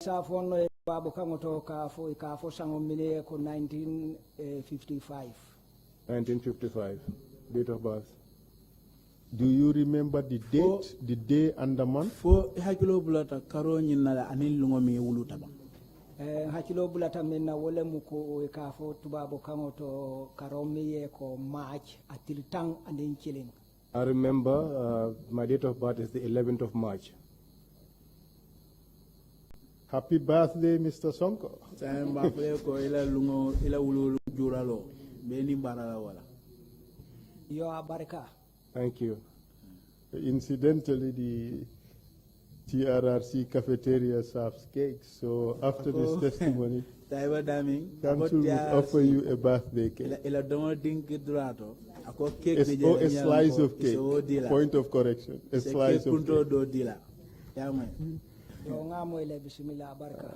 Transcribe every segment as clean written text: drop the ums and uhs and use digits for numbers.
Safono Babu Kangoto Kafo Sangomine 1955. 1955, date of birth. Do you remember the date, the day and the month? Fo hakilo bulata karo nyinala anil lungomi wuluta ba. Hakilo bulata minna wole muko Kafo Tubabo Kangoto Karomi ko March atil tang andin chilling. I remember my date of birth is the 11th of March. Happy birthday, Mr. Sonko. Thank you. Incidentally, the TRRC cafeteria serves cakes, so after this testimony, Council will offer you a birthday cake. A slice of cake. Point of correction. A slice of cake.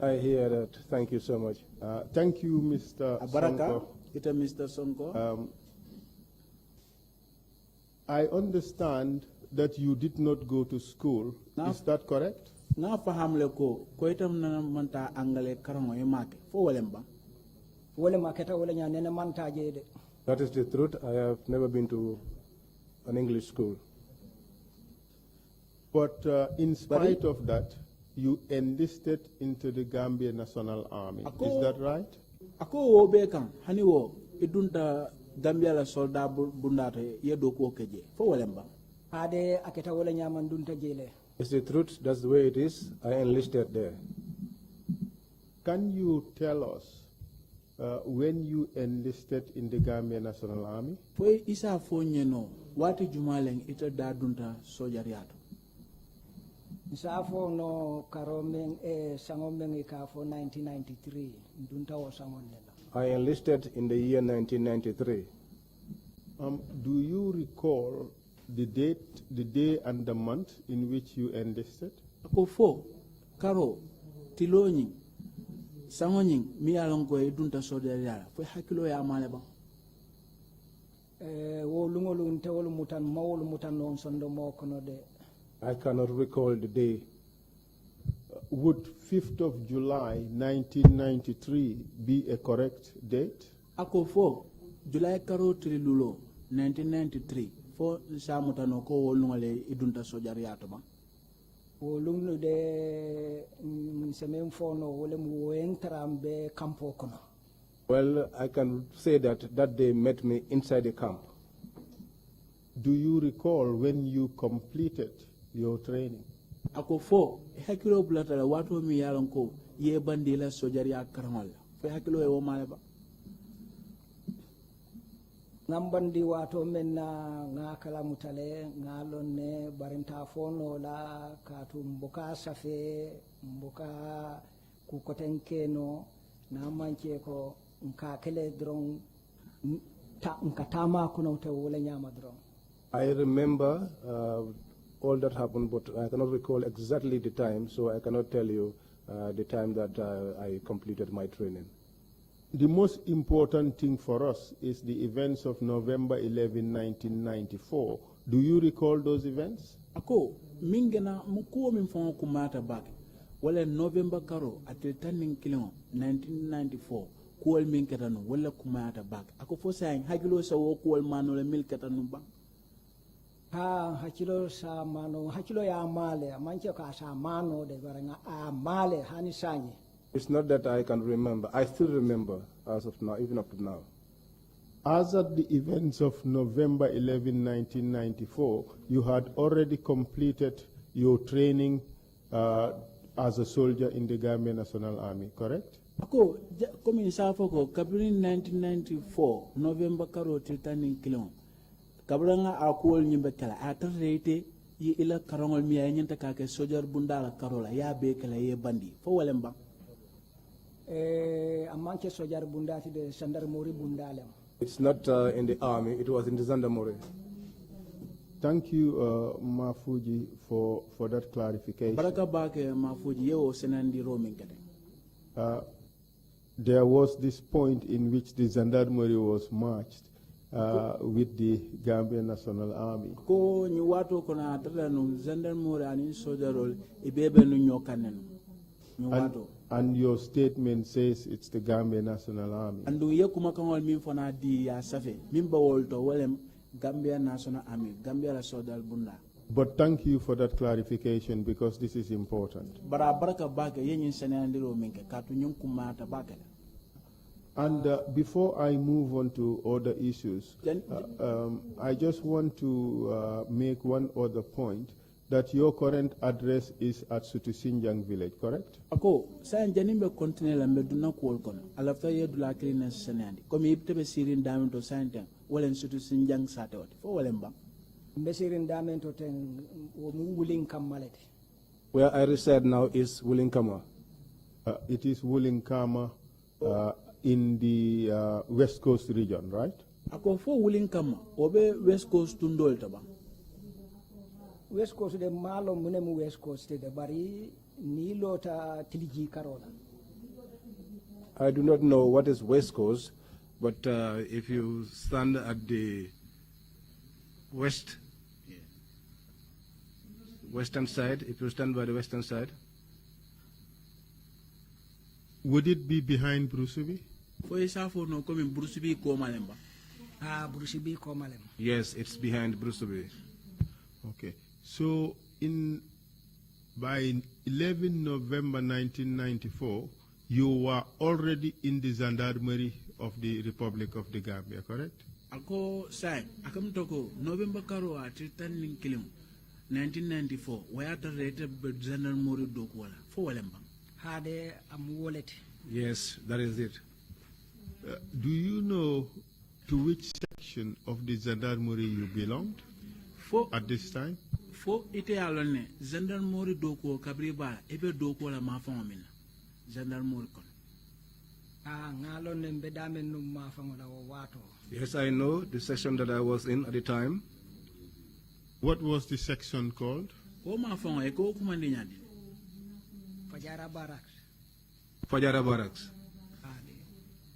I hear that. Thank you so much. Thank you, Mr. Sonko. I understand that you did not go to school. Is that correct? That is the truth. I have never been to an English school. But in spite of that, you enlisted into the Gambia National Army. Is that right? Ako obekam haniwo idunta Gambia la soldat bundate yedo ko keje fo walemba ade aketa wala nyaman dunta jele. It's the truth. That's the way it is. I enlisted there. Can you tell us when you enlisted in the Gambia National Army? Fo isa fo nyeno wati jumaleng ita da dunta sojariato. Safo no karomeng sangomeng ikafo 1993 dunta o sangonela. I enlisted in the year 1993. Do you recall the date, the day and the month in which you enlisted? Ako fo karo tiloni sangoning mi alongo dunta sojariara fo hakilo ya maleba. Wo lungolu ntewolu mutan mawolu mutan non sondo mo kono de. I cannot recall the day. Would 5th of July 1993 be a correct date? Ako fo July karo trilulo 1993 fo samutano ko wolungale idunta sojariato ba. Wolungu de semen fo no wolem wentrambe campo kono. Well, I can say that that day met me inside the camp. Do you recall when you completed your training? Ako fo hakilo bulata la watu mi yalon ko ye bandila sojaria karamala fo hakilo e o maleba ngambandi watu menna ngakala mutale ngalonne barinta fono la katu mboka safe mboka ku kotenkeno na manche ko nka kele dron ta nkatama kuno te wala nyama dron. I remember all that happened, but I cannot recall exactly the time, so I cannot tell you the time that I completed my training. The most important thing for us is the events of November 11, 1994. Do you recall those events? Ako mingena mukuo mimfongo kumata baki wala November karo atil tanning kilon 1994 kuol minketanu wala kumata baki ako fo saying hagilo sa wo kuol manole milketanu ba. Hakilo sa mano hakilo ya male manche ka sa mano de baranga male hani sanyi. It's not that I can remember. I still remember as of now, even up to now. As at the events of November 11, 1994, you had already completed your training as a soldier in the Gambia National Army, correct? Ako komi safo ko kabrin 1994 November karo tiltanin kilon. Kabranga akuol nyimbe kala atarete yi ila karongol miya nyenta kake sojar bundala karola ya be kala ye bandi fo walemba amanke sojar bundati de gendarmerie bundalem. It's not in the army, it was in the gendarmerie. Thank you Mafuji for that clarification. Baraka bake Mafuji yeo senandi roaming kade. There was this point in which the gendarmerie was marched with the Gambia National Army. Ko nyi watu kona atala no gendarmerie ani sojarol ibebe no nyokanenu And your statement says it's the Gambia National Army. Andu ye kuma kangol min fona di ya safe min bawol to walem Gambia National Army, Gambia la Sodal Bunda. But thank you for that clarification because this is important. Bara baraka bake yenyin senandiro minke katu nyum kumata bake. And before I move on to other issues, I just want to make one other point, that your current address is at Sutusinjang village, correct? Ako, sayan janimbe kontine la meduna kuol kono, alafta yedula klina senandi. Komi ibtebe sirin damin to sayan ten, walen Sutusinjang satewati, fo walen bang? Mbe sirin damin to ten, wuling kamalete. Where I reside now is Wulinkama. It is Wulinkama in the West Coast region, right? Ako fo Wulinkama, obe West Coast tundol tabang. West Coast de malo munemu West Coast de bari ni lota tiliji karola. I do not know what is West Coast, but if you stand at the western side, if you stand by the western side. Would it be behind Brusubi? No Brusubi Komalemba. Brusubi Komalemba. Yes, it's behind Brusubi. Okay. So by 11 November 1994, you were already in the Gendarmerie of the Republic of the Gambia, correct? Ako sai, akam toko November karo atitan ning kilim 1994. Wayata rete Gendarmerie dokwala. Fo walemba. Hade wallet. Yes, that is it. Do you know to which section of the Gendarmerie you belonged at this time? Fo ite alone Gendarmerie doko kabriba ebe doko la mafamina. Gendarmerie kon. Ngalone mbedame num mafamola wato. Yes, I know the section that I was in at the time. What was the section called? O mafamo eko kumandi nyadi. Fajara Barracks. Fajara Barracks.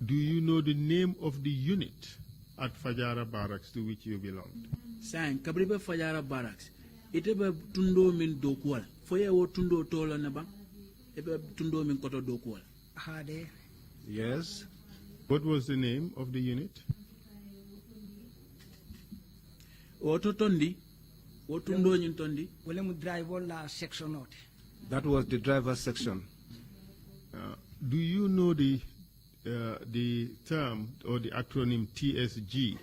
Do you know the name of the unit at Fajara Barracks to which you belonged? Sang kabribe Fajara Barracks. Itebe tundo min dokual. Foye wo tundo tolo na bang. Ebe tundo min koto dokual. Hade. Yes. What was the name of the unit? Oto tondi. Otundo nyin tondi. Wole mu driver la section note. That was the driver's section. Do you know the term or the acronym TSG?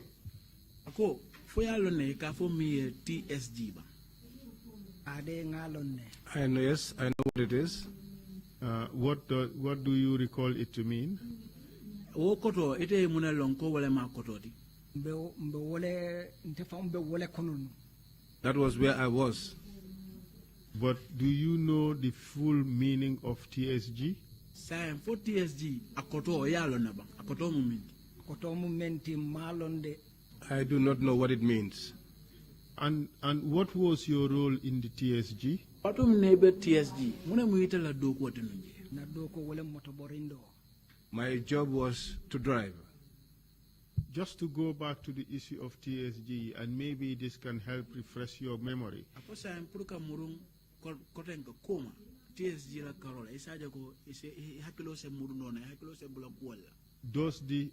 Ako foyalone ka fo mi TSG ba. Ade ngalone. I know, yes, I know what it is. What do you recall it to mean? O koto ite muna lonko wala ma koto di. Mbe wole ntefam be wole konunu. That was where I was. But do you know the full meaning of TSG? Say for TSG akoto yalo na ba akoto mumenti. Akoto mumenti malonde. I do not know what it means. And what was your role in the TSG? Patum nebe TSG mune muita la doko tenunje. Na doko wole motoborindo. My job was to drive. Just to go back to the issue of TSG, and maybe this can help refresh your memory. Ako sa impurka murung kotenga koma TSG la karola isaja ko ise hakilo se murunona hakilo se bulakwala. Does the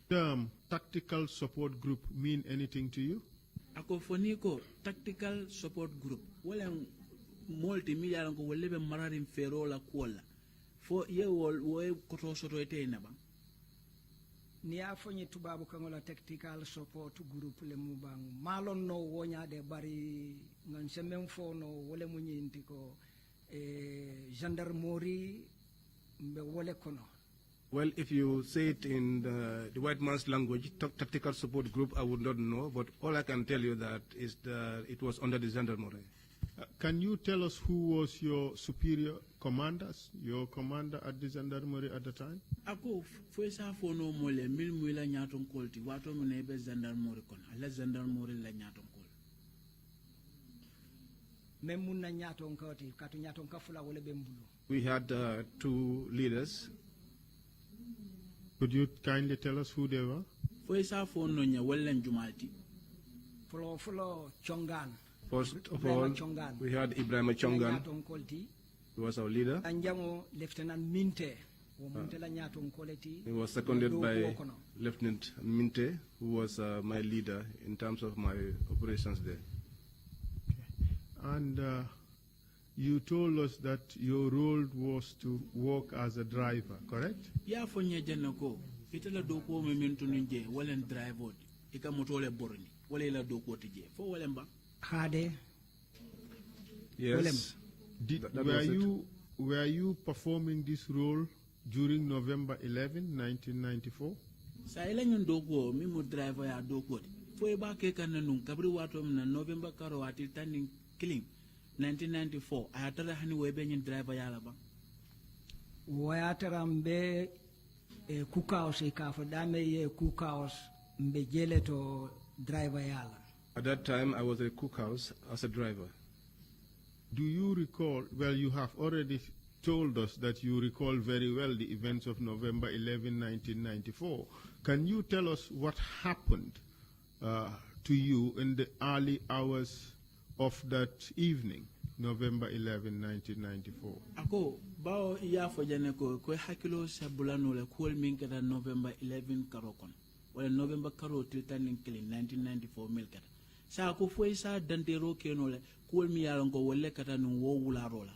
term tactical support group mean anything to you? Ako foniko tactical support group wala multimedia lango walebe mararin ferola kwala fo ye wo koto soto ete na ba ni afonyi tubabu kangola tactical support group le mubang malon no wonya de bari ngan semen fo no wole munyinti ko gendarmerie mbe wole kono. Well, if you say it in the white man's language, tactical support group, I would not know, but all I can tell you that is that it was under the gendarmerie. Can you tell us who was your superior commanders, your commander at the gendarmerie at the time? Ako fuesa fono mole mil muila nyaton kolti wato munebe gendarmerie kon ala gendarmerie la nyaton kol memuna nyaton koti katu nyaton kafula wole bembulu. We had two leaders. Could you kindly tell us who they were? Fuesa fono nya wellen jumalti Fulo Chongan. First of all, we had Ibrahim Chongan. He was our leader. Anjango Lieutenant Minte. He was seconded by Lieutenant Minte, who was my leader in terms of my operations there. Okay. And you told us that your role was to work as a driver, correct? Yeah, for Janako, itala doko memento nje, walen driver, ika motole borni, wale doko tije, for walemba. Hade. Yes. Were you performing this role during November 11, 1994? Sa ilan doko mi mo driver ya doko. Foi ba ke kananung kabri wato na November karo atil taning killing 1994 ayatara hani webe nyin driver ya laba. Wayatara mbe cookhouse ikafa dame ye cookhouse mbe jele to driver yala. At that time I was at a cookhouse as a driver. Do you recall, well, you have already told us that you recall very well the events of November 11, 1994. Can you tell us what happened to you in the early hours of that evening, November 11, 1994? Ako, bao iya fojane ko hakilo sa bulano le kuol minkata November 11 karokon. Wala November karo tiltaning killing 1994 milkata. Sa ako foi sa dantero keno le kuol mi yalon ko wale kata nung wo wula rola.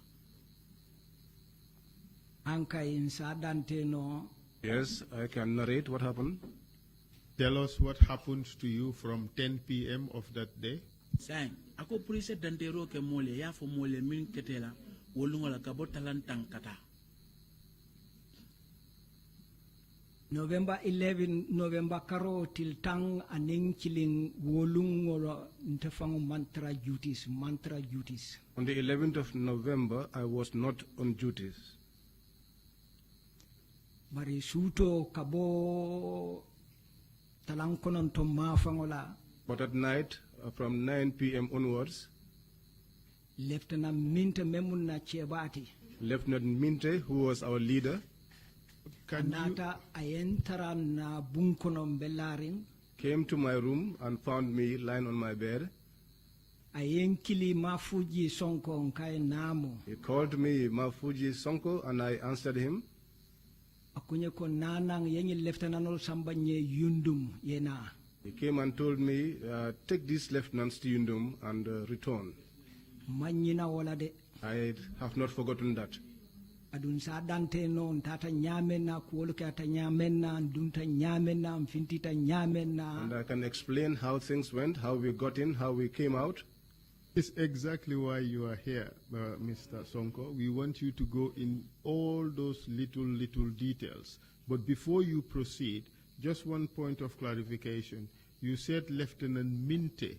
Yes, I can narrate what happened. Tell us what happened to you from 10 p.m. of that day. Sang, ako prise dantero ke mole ya fo mole min ketela wolungola kabotalan tankata. November 11, November karo till tang aning killing wolungolo ntefang mantra duties. On the 11th of November, I was not on duties. Bari suto kabo talangkonon to mafangola. But at night, from 9 p.m. onwards, Lieutenant Minte Memuna Chebati. Lieutenant Minte, who was our leader, came to my room and found me lying on my bed. He called me Mafuji Sonko and I answered him. He came and told me, take these lieutenants to Yundum and return. I have not forgotten that. And I can explain how things went, how we got in, how we came out. It's exactly why you are here, Mr. Sonko. We want you to go in all those little details. But before you proceed, just one point of clarification. You said Lieutenant Minte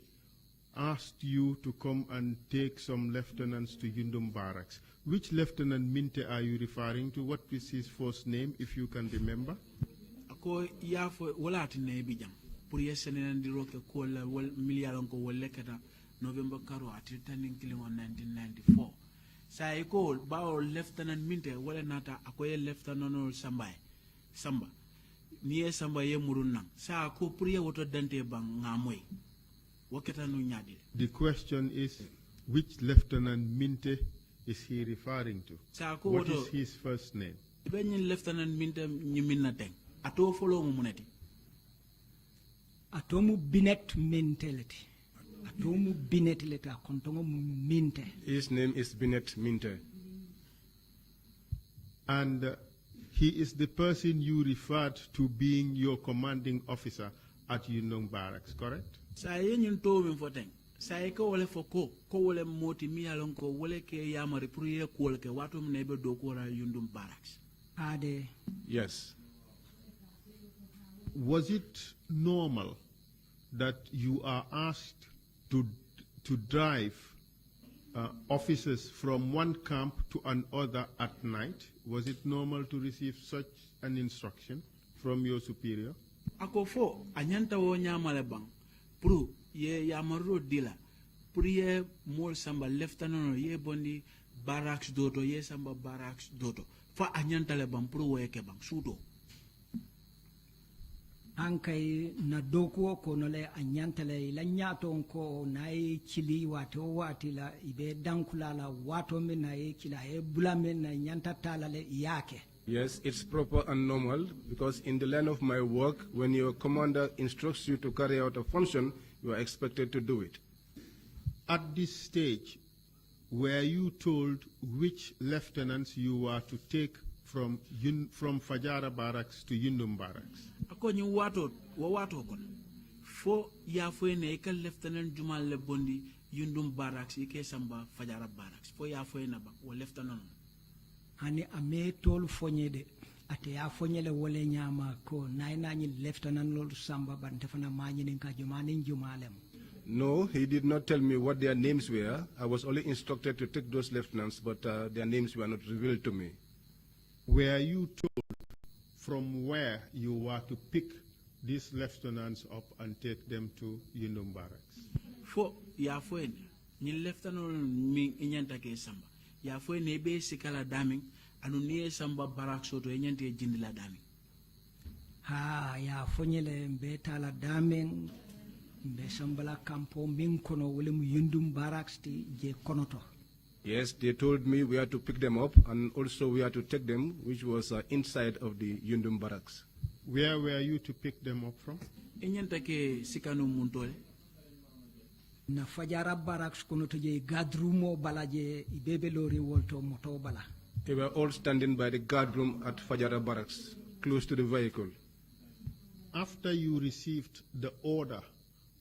asked you to come and take some lieutenants to Yundum Barracks. Which Lieutenant Minte are you referring to? What is his first name, if you can remember? Ako yafo wala tine bijam. Puri yesene ndiro ke kola wal miliyaron ko wale kata November karo atirtaning killing on 1994. Sa iko bao Lieutenant Minte wala nata akoye Lieutenant Samba. Niye Samba ye murunang. Sa ako puri woto dante bang ngamoy. Waketa no nyadi. The question is, which Lieutenant Minte is he referring to? What is his first name? Ibenyin Lieutenant Minte nyimina teng. Ato follow mo muneti. Atomu binet mentality. Atomu binet leta kontongo minte. His name is Binet Minte. And he is the person you referred to being your commanding officer at Yundum Barracks, correct? Sa yenyin to min foteng. Sa ko wole foko ko wole moti mi alon ko wole ke yamari pour ye ko ke watum nebe do ko ra Yundum Barracks. Ade. Yes. Was it normal that you are asked to drive officers from one camp to another at night? Was it normal to receive such an instruction from your superior? Ako fo anyanta wo nyamale bang. Pro ye yamaro dila. Pro ye mol samba lieutenant ye bondi barracks doto ye samba barracks doto. Fa anyanta le bang pro wo ke bang sudo. hankay na dokuo kono le a ñantale la ñaton ko nayi cili wato wati la ibe dankula la wato min nayi cila e bulamen na ñanta tala le yake. Yes, it's proper and normal because in the line of my work, when your commander instructs you to carry out a function, you are expected to do it. At this stage, were you told which lieutenants you were to take from Fajara Barracks to Yundum Barracks? Akoni wato kon. Fo ya fo ne ka lieutenant Jumal le bondi Yundum Barracks ike samba Fajara Barracks. Fo ya fo na ba o lieutenant. Hani ame tol fonyede ate ya fonyele wole nyama ko naina ni lieutenant lol samba ban defana manyini ka jumani jumalem. No, he did not tell me what their names were. I was only instructed to take those lieutenants, but their names were not revealed to me. Were you told from where you were to pick these lieutenants up and take them to Yundum Barracks? Fo ya fo ni lieutenant mi inyanta ke samba. Ya fo ne be sikala daming anu nie samba Barracks to inyante jindila daming. Ha ya fonyele mbeta la daming Besambala campo min kono wole mu Yundum Barracks ti je konoto. Yes, they told me we had to pick them up and also we had to take them, which was inside of the Yundum Barracks. Where were you to pick them up from? Enyanta ke sikanu muntole. Na Fajara Barracks kono to je gadrumo bala je ibebe lori wolto moto bala. They were all standing by the guard room at Fajara Barracks, close to the vehicle. After you received the order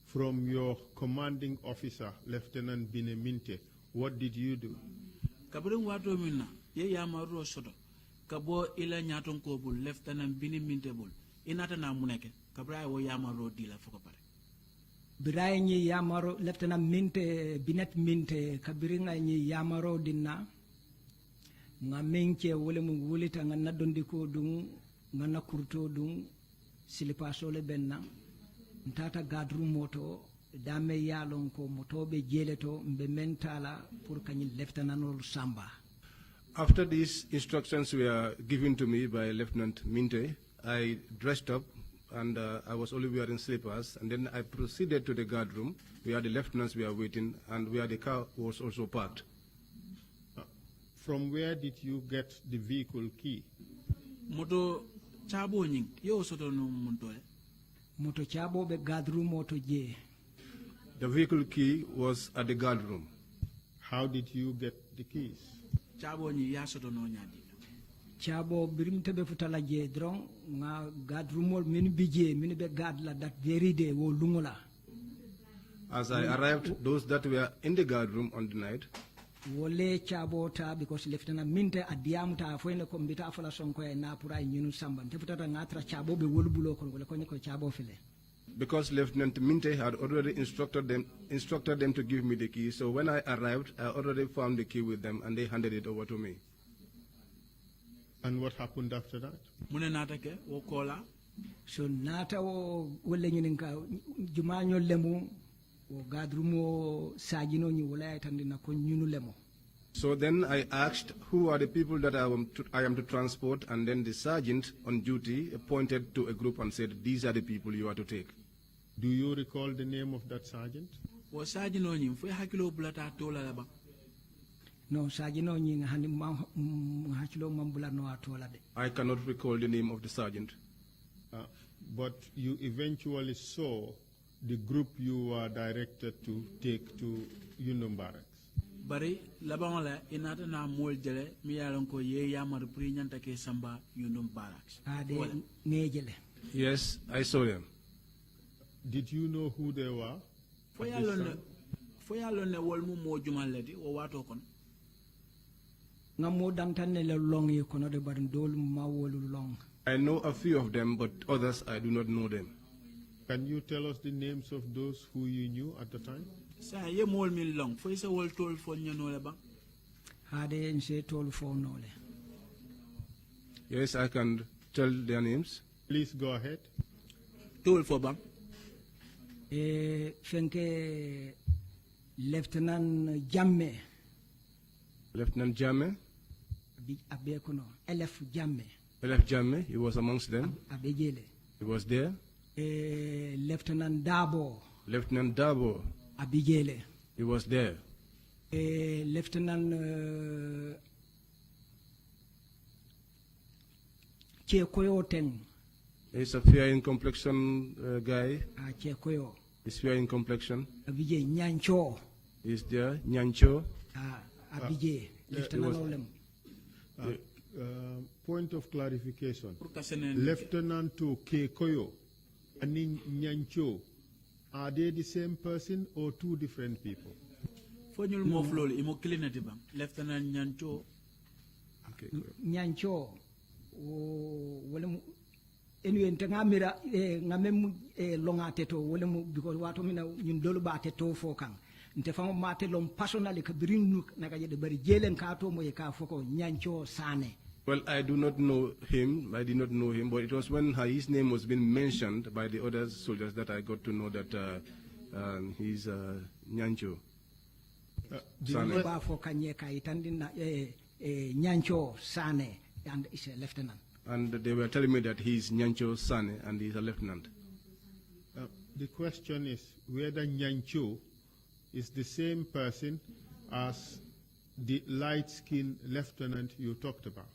from your commanding officer, Lieutenant Bineminte, what did you do? Kabrin wato minna ye yamaru soto kabo ila nyaton ko bul Lieutenant Bineminte bul inata na muneke kabra wo yamaru dila foko pare. Biray ni yamaro Lieutenant Minte Binet Minte kabiringa ni yamaro dinna nga menke wole mu wulita nga nadondi ko dum nga nakurto dum silipa sole benna ntata gadru moto dame yalon ko moto be jeleto mbe mentala pour kany lieutenant samba. After these instructions were given to me by Lieutenant Minte, I dressed up and I was only wearing slippers, and then I proceeded to the guard room where the lieutenants were waiting and where the car was also parked. From where did you get the vehicle key? Moto chabo nying yo soto no montole. Moto chabo be guard room moto je. The vehicle key was at the guard room. How did you get the keys? Chabo ni ya soto no nyadi. Chabo birim tebe futala je dron nga guard room min bije min be guard la that very day wo lungola. As I arrived, those that were in the guard room on the night, wole chabo ta because Lieutenant Minte adiam ta foine ko mbita fala sonko e na pura nyunu samba te futata ngatra chabo be wolbulo ko wala ko chabo file. Because Lieutenant Minte had already instructed them to give me the key. So when I arrived, I already found the key with them and they handed it over to me. And what happened after that? Mune natake wo kola. So nata wo wole nyuninka jumanyo lemu wo gadrumo sajino nyi wala tandina ko nyunu lemo. So then I asked who are the people that I am to transport, and then the sergeant on duty pointed to a group and said, these are the people you are to take. Do you recall the name of that sergeant? Wo sajino nyi fo hakilo bulata tola la ba. No sajino nyi hani hakilo mambula no atola de. I cannot recall the name of the sergeant. But you eventually saw the group you were directed to take to Yundum Barracks. Bari laban la inata na mol jele mi yalon ko ye yamar pri nyanta ke samba Yundum Barracks. Ade ngejele. Yes, I saw them. Did you know who they were? Fo yalon ne wol mu mo jumal ledi o wato kon. Ngamo dantane le long yi kono de barin dol ma wolu long. I know a few of them, but others I do not know them. Can you tell us the names of those who you knew at the time? Sa ye mol min long fo isa wol tol fo nyano le ba. Hade nse tol fo no le. Yes, I can tell their names. Please go ahead. Tol fo ba. Fenke Lieutenant Jamme. Lieutenant Jamme. Abe kono. Elef Jamme. Elef Jamme, he was amongst them. Abe jele. He was there. Lieutenant Dabo Lieutenant Dabo, Abigele, he was there. Lieutenant Chekoyo Teng, He's a fair in complexion guy. Chekoyo, He's fair in complexion. Abije Nyancho, He's there. Nyancho. Abije, Lieutenant Olem. Point of clarification. Lieutenant to Kekoyo and Nyancho, are they the same person or two different people? Lieutenant Nyancho. Nyancho, anyway, Tangamira, Namem Longateto, because what I mean, Yundulu Teto Fokang. Ntefamo mate lom personally ka bring nakaje de bari jelen ka to mo ka foko Nyancho Sane. Well, I do not know him. I did not know him, but it was when his name was being mentioned by the other soldiers that I got to know that he's Nyancho. Sane. Ba for kanye ka itandina Nyancho Sane and is a lieutenant. And they were telling me that he's Nyancho Sane and he's a lieutenant. The question is whether Nyancho is the same person as the light-skinned lieutenant you talked about.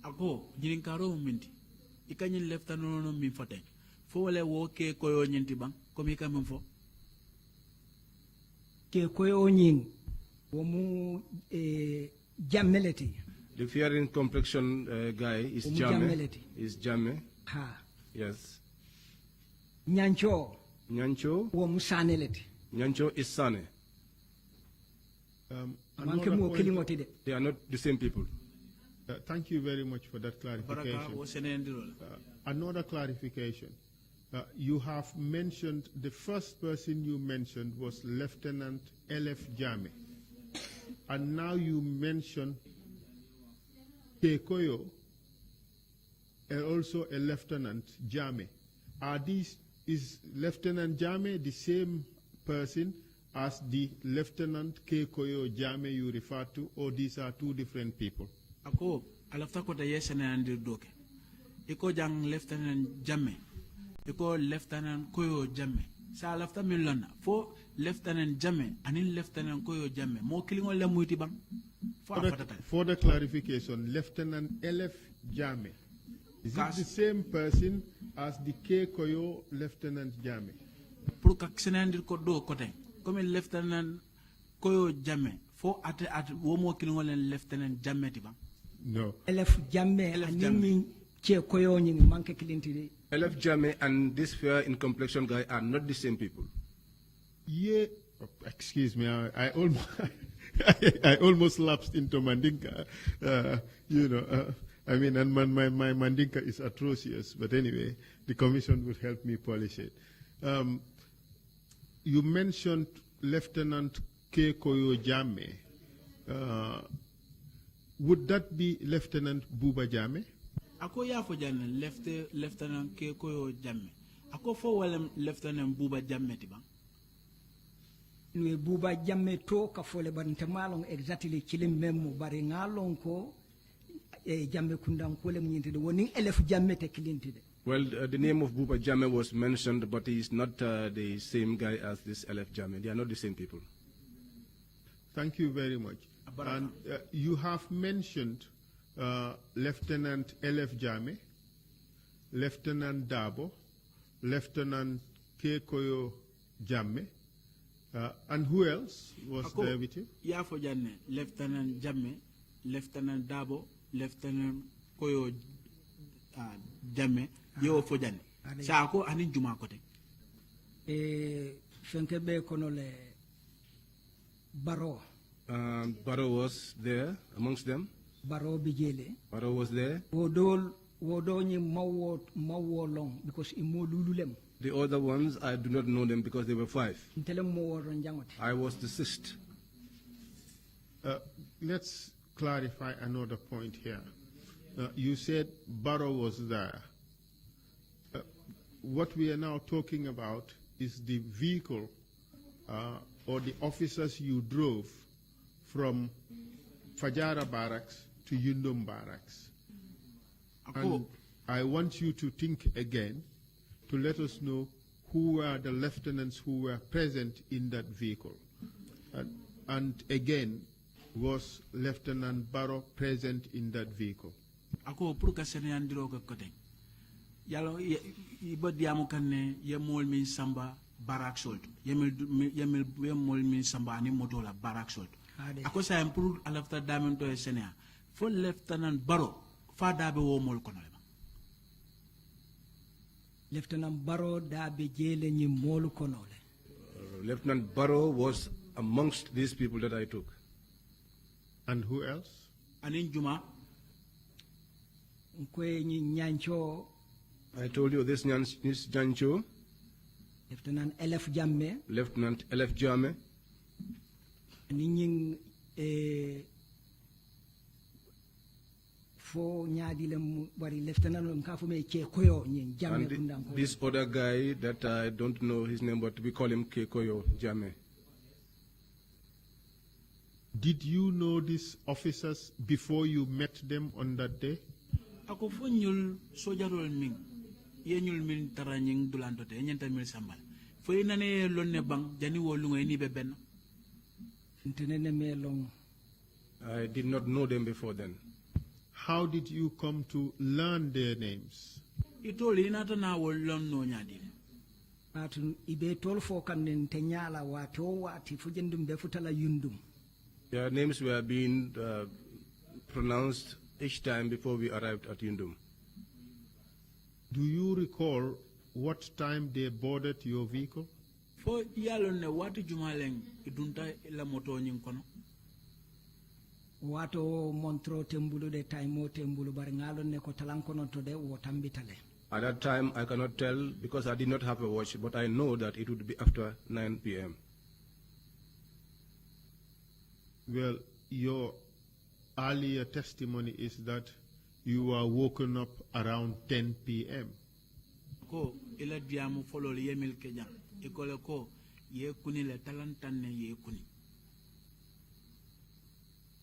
Ako, jininkaro minti. Ikanyin lieutenant no minfote. Fo wale wo ke koyo nyenti bang, komi ka minfo. Ke koyo nyin, womu jameleti. The fair in complexion guy is Jame. Is Jame. Ha. Yes. Nyancho. Nyancho. Womu saneleti. Nyancho is Sane. They are not the same people. Thank you very much for that clarification. Another clarification. You have mentioned, the first person you mentioned was Lieutenant L.F. Jame. And now you mention Kekoyo, and also a Lieutenant Jame. Is Lieutenant Jame the same person as the Lieutenant Kekoyo Jame you refer to, or these are two different people? Ako, alafta ko da yesene andir doke. Iko jang Lieutenant Jame. Iko Lieutenant Koyo Jame. Sa alafta milona. Fo Lieutenant Jame, anin Lieutenant Koyo Jame. Mo kilingo le muiti bang. For the clarification, Lieutenant L.F. Jame. Is it the same person as the Kekoyo Lieutenant Jame? Pour kaksenandir ko do kote comme lieutenant Koyo Jame fo at womo kilingol lieutenant Jame tiba no elef Jame animi che Koyo nyi manke kilintiri Elf Jame and this fair in complexion guy are not the same people. Yeah, excuse me, I almost I almost lapsed into Mandinka. I mean, and my Mandinka is atrocious, but anyway, the commission will help me polish it. You mentioned Lieutenant Kekoyo Jame. Would that be Lieutenant Buba Jame? Ako ya fo jane Lieutenant Kekoyo Jame. Ako fo walem Lieutenant Buba Jame tiba. Nwe Buba Jame to ka fole bante malong exactly kilim memu bari ngalong ko Jame kundang kole mnyintide woni elef Jame te kilintide. Well, the name of Buba Jame was mentioned, but he is not the same guy as this LF Jame. They are not the same people. Thank you very much. And you have mentioned Lieutenant LF Jame, Lieutenant Dabo, Lieutenant Kekoyo Jame, and who else was there with you? Ya for Jane, Lieutenant Jame, Lieutenant Dabo, Lieutenant Koyo Jame. Yo fo jane sa ko ani juma kote fenke be kono le Baro was there amongst them. Baro bijele Baro was there. Wodo ni mawo long because imo lululem. The other ones I do not know them because they were 5. Ntelem mo woron jangote. I was the 6th. Let's clarify another point here. You said Baro was there. What we are now talking about is the vehicle or the officers you drove from Fajara Barracks to Yundum Barracks. And I want you to think again to let us know who were the lieutenants who were present in that vehicle. And again, was Lieutenant Barrow present in that vehicle? Ako pour ka seneyandiro ko kote yalo iba diamu kanne yemol min samba Barracks solto yemol min samba ani moto la Barracks solto ako sa pour alafta damento e senea fo Lieutenant Barrow fa dabe wo mol kono le Lieutenant Barrow dabe jele ni molu kono le Lieutenant Barrow was amongst these people that I took. And who else? Anin Juma. I told you this Nyancho. Lieutenant Elef Jamme. Lieutenant Elef Jamme. Anin fo nyaadi le bari lieutenant nkafu me Kekoyo nyin Jamme and this other guy that I don't know his name, but we call him Kekoyo Jamme. Did you know these officers before you met them on that day? Ako fo nyul sojarol min ye nyul min taranying dulantote nyenta mil sambal fo inane lonne bang jani wolunga ni be ben ntenene me long. I did not know them before then. How did you come to learn their names? Itoli inata na wolon no nyadi atu ibe tol fo kan tenyala wato wati fujendum be futala Yundum. Their names were being pronounced each time before we arrived at Yundum. Do you recall what time they boarded your vehicle? Fo yalon ne wati jumaleng idunta la moto nyin kono. Wato montro tembulu de taimo tembulu bari ngalon ne ko talankono to de wo tambitale. At that time, I cannot tell because I did not have a watch, but I know that it would be after 9 p.m. Well, your earlier testimony is that you were woken up around 10 p.m. Ko ila diamu folol yemil kejang ikole ko ye kuni le talantan ne ye kuni.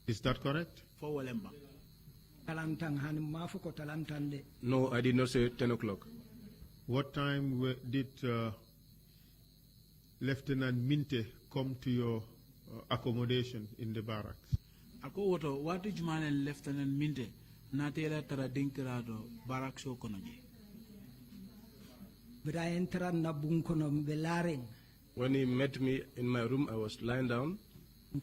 Is that correct? Fo walemba. Talantang han mafuko talantande. No, I did not say 10 o'clock. What time did Lieutenant Minte come to your accommodation in the barracks? Ako woto wati jumalen Lieutenant Minte na tela tara dinkirado barracks o konoje. Bira entra na bunkono belaren. When he met me in my room, I was lying down.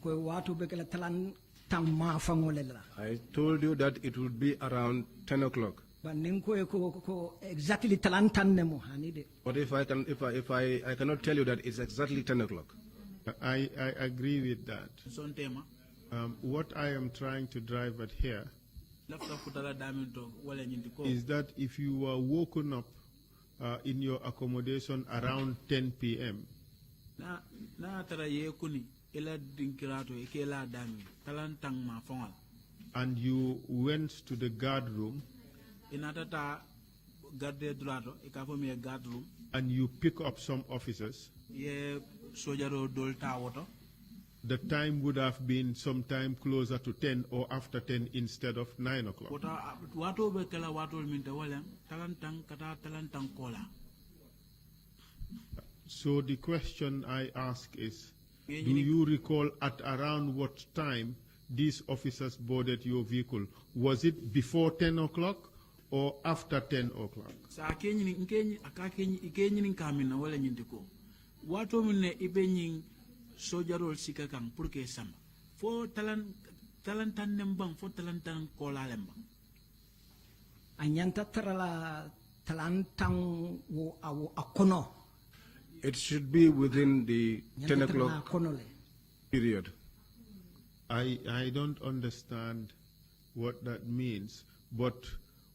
Ko watu bekela talan tang ma fangolela. I told you that it would be around 10 o'clock. But exactly talantan nemo hanide. But if I cannot tell you that it's exactly 10 o'clock. I agree with that. Son tema. What I am trying to drive at here is that if you were woken up in your accommodation around 10 p.m. and you went to the guard room and you pick up some officers, the time would have been sometime closer to 10 or after 10 instead of 9 o'clock. So the question I ask is, do you recall at around what time these officers boarded your vehicle? Was it before 10 o'clock or after 10 o'clock? Sojarol sikakang purke sama fo talantan nembang fo talantan kola lembang anyanta tarala talantang wo akono. It should be within the 10 o'clock period. I don't understand what that means, but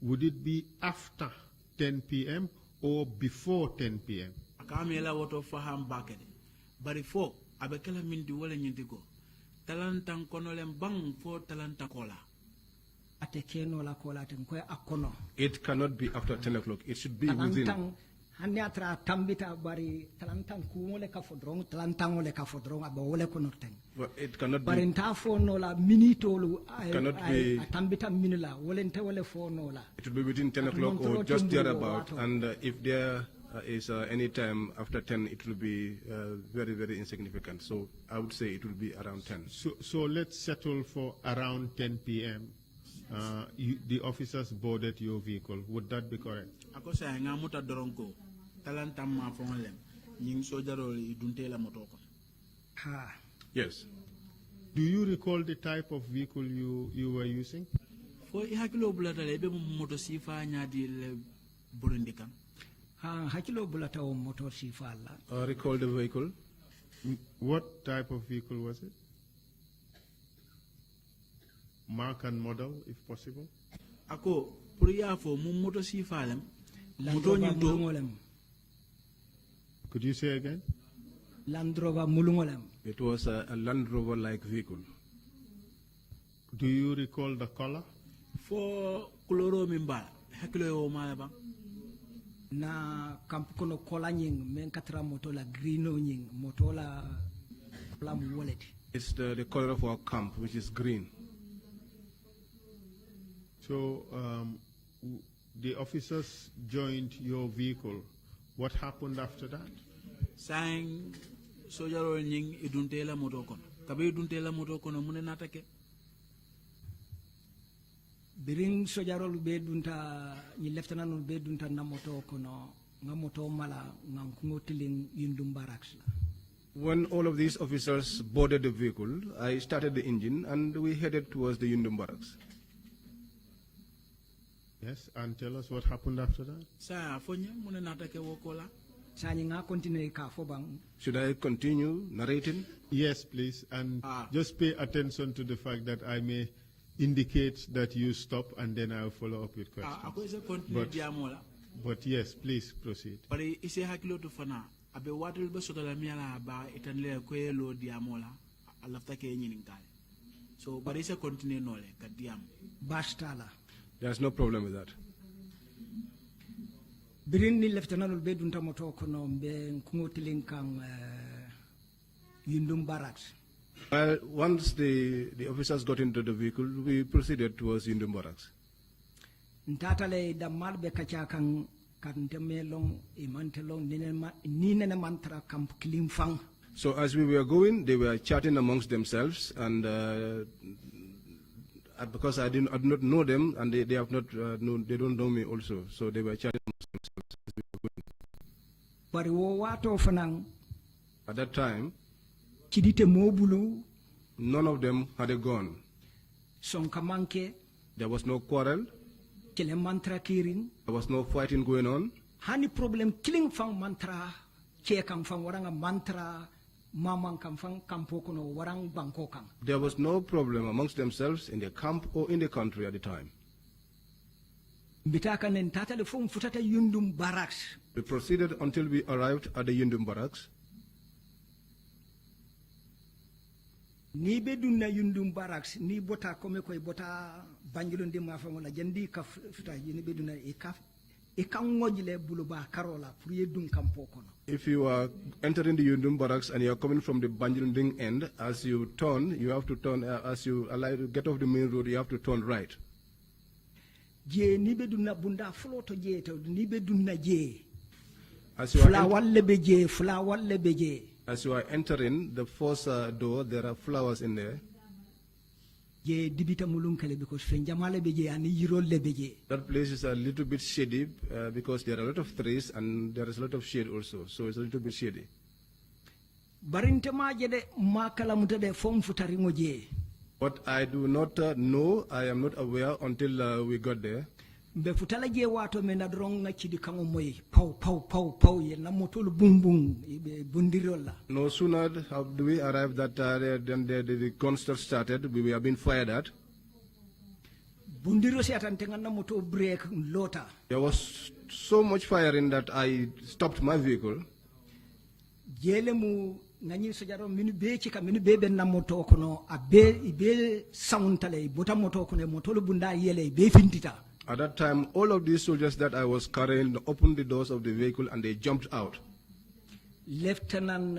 would it be after 10 p.m. or before 10 p.m.? Akamela woto faham bakede bari fo abekala min di wala nyindi ko talantan kono lem bang fo talanta kola atekeno la kola ten ko akono. It cannot be after 10 o'clock. It should be within. Hanyatra tambita bari talantan kumole ka fodrong talantan ole ka fodrong aba ole konorten. But it cannot bari be. Nta fono la minitolu Cannot be. Tambita minula ole nte ole fono la. It should be within 10 o'clock or just thereabout. And if there is any time after 10, it will be very, very insignificant. So I would say it will be around 10. So let's settle for around 10 p.m. The officers boarded your vehicle. Would that be correct? Ako sa nga muta doronko talantam ma fonlem nying sojarol idunte la motoko. Ha. Yes. Do you recall the type of vehicle you were using? Fo hakilo bulata le be moto sifa nyaadi le burundika. Ha hakilo bulata o motor sifa la. Recall the vehicle. What type of vehicle was it? Mark and model, if possible. Ako pour ya fo mu moto sifa lem moto nyinto. Could you say again? Land Rover mulungolem. It was a Land Rover-like vehicle. Do you recall the color? Fo koloro mimbala hakilo yo mala ba. Na kampukono kola nying men katra moto la greeno nying moto la lam wallet. It's the color of our camp, which is green. So the officers joined your vehicle. What happened after that? Sang sojarol nying idunte la moto kono. Kabe idunte la moto kono mune natake. Biring sojarol be dunta ni lieutenant be dunta na moto kono nga moto mala nga ngotiling Yundum Barracks la. When all of these officers boarded the vehicle, I started the engine and we headed towards the Yundum Barracks. Yes, and tell us what happened after that. Sa fonya mune natake wokola. Sani nga continue ka fo bang. Should I continue narrating? Yes, please, and just pay attention to the fact that I may indicate that you stop and then I'll follow up with questions. But yes, please proceed. Pare ise hakilo to fana abe watul be sotola miala ba itanle ko yelo diamola alafta ke nyininkale. So pare ise continue nole ka diam. Bastala. There's no problem with that. Birin ni lieutenant be dunta moto kono be ngotiling kang Yundum Barracks. Well, once the officers got into the vehicle, we proceeded towards Yundum Barracks. Ntatale da malbe kacha kan temelong imantelong nine mantra camp kilimfang. So as we were going, they were chatting amongst themselves, and because I did not know them, and they have not they don't know me also, so they were chatting amongst themselves as we were going. Bari wo wato fanang. At that time, Kidite mobulu. None of them had a gun. Sonkamanke. There was no quarrel. Kile mantra kiring. There was no fighting going on. Hani problem killing fang mantra. Che kang fang waranga mantra. Mamang kang fang kampo kono warang bangko kang. There was no problem amongst themselves in the camp or in the country at the time. Bitaka nen tatale fong futata Yundum Barracks. We proceeded until we arrived at the Yundum Barracks. Ni be dunna Yundum Barracks ni bota kome koy bota banjulon de ma famola jandi ka futa ni be dunna e kaf e kan ngojle buluba karola pour yedum kampo kono. If you are entering the Yundum Barracks and you are coming from the Banjulunding end, as you turn, you have to turn, as you allow to get off the main road, you have to turn right. Je ni be dunna bunda floto je to ni be dunna je. As you are entering the first door, there are flowers in there. That place is a little bit shady because there are a lot of trees and there is a lot of shade also, so it's a little bit shady. But I do not know, I am not aware until we got there. No sooner do we arrive that then the gun started, we were being fired at. There was so much firing that I stopped my vehicle. Ngani sojaro minu be chika minu be na moto kono abe sauntale bota moto kono moto bunda yele be fintita. At that time, all of these soldiers that I was carrying opened the doors of the vehicle and they jumped out. Lieutenant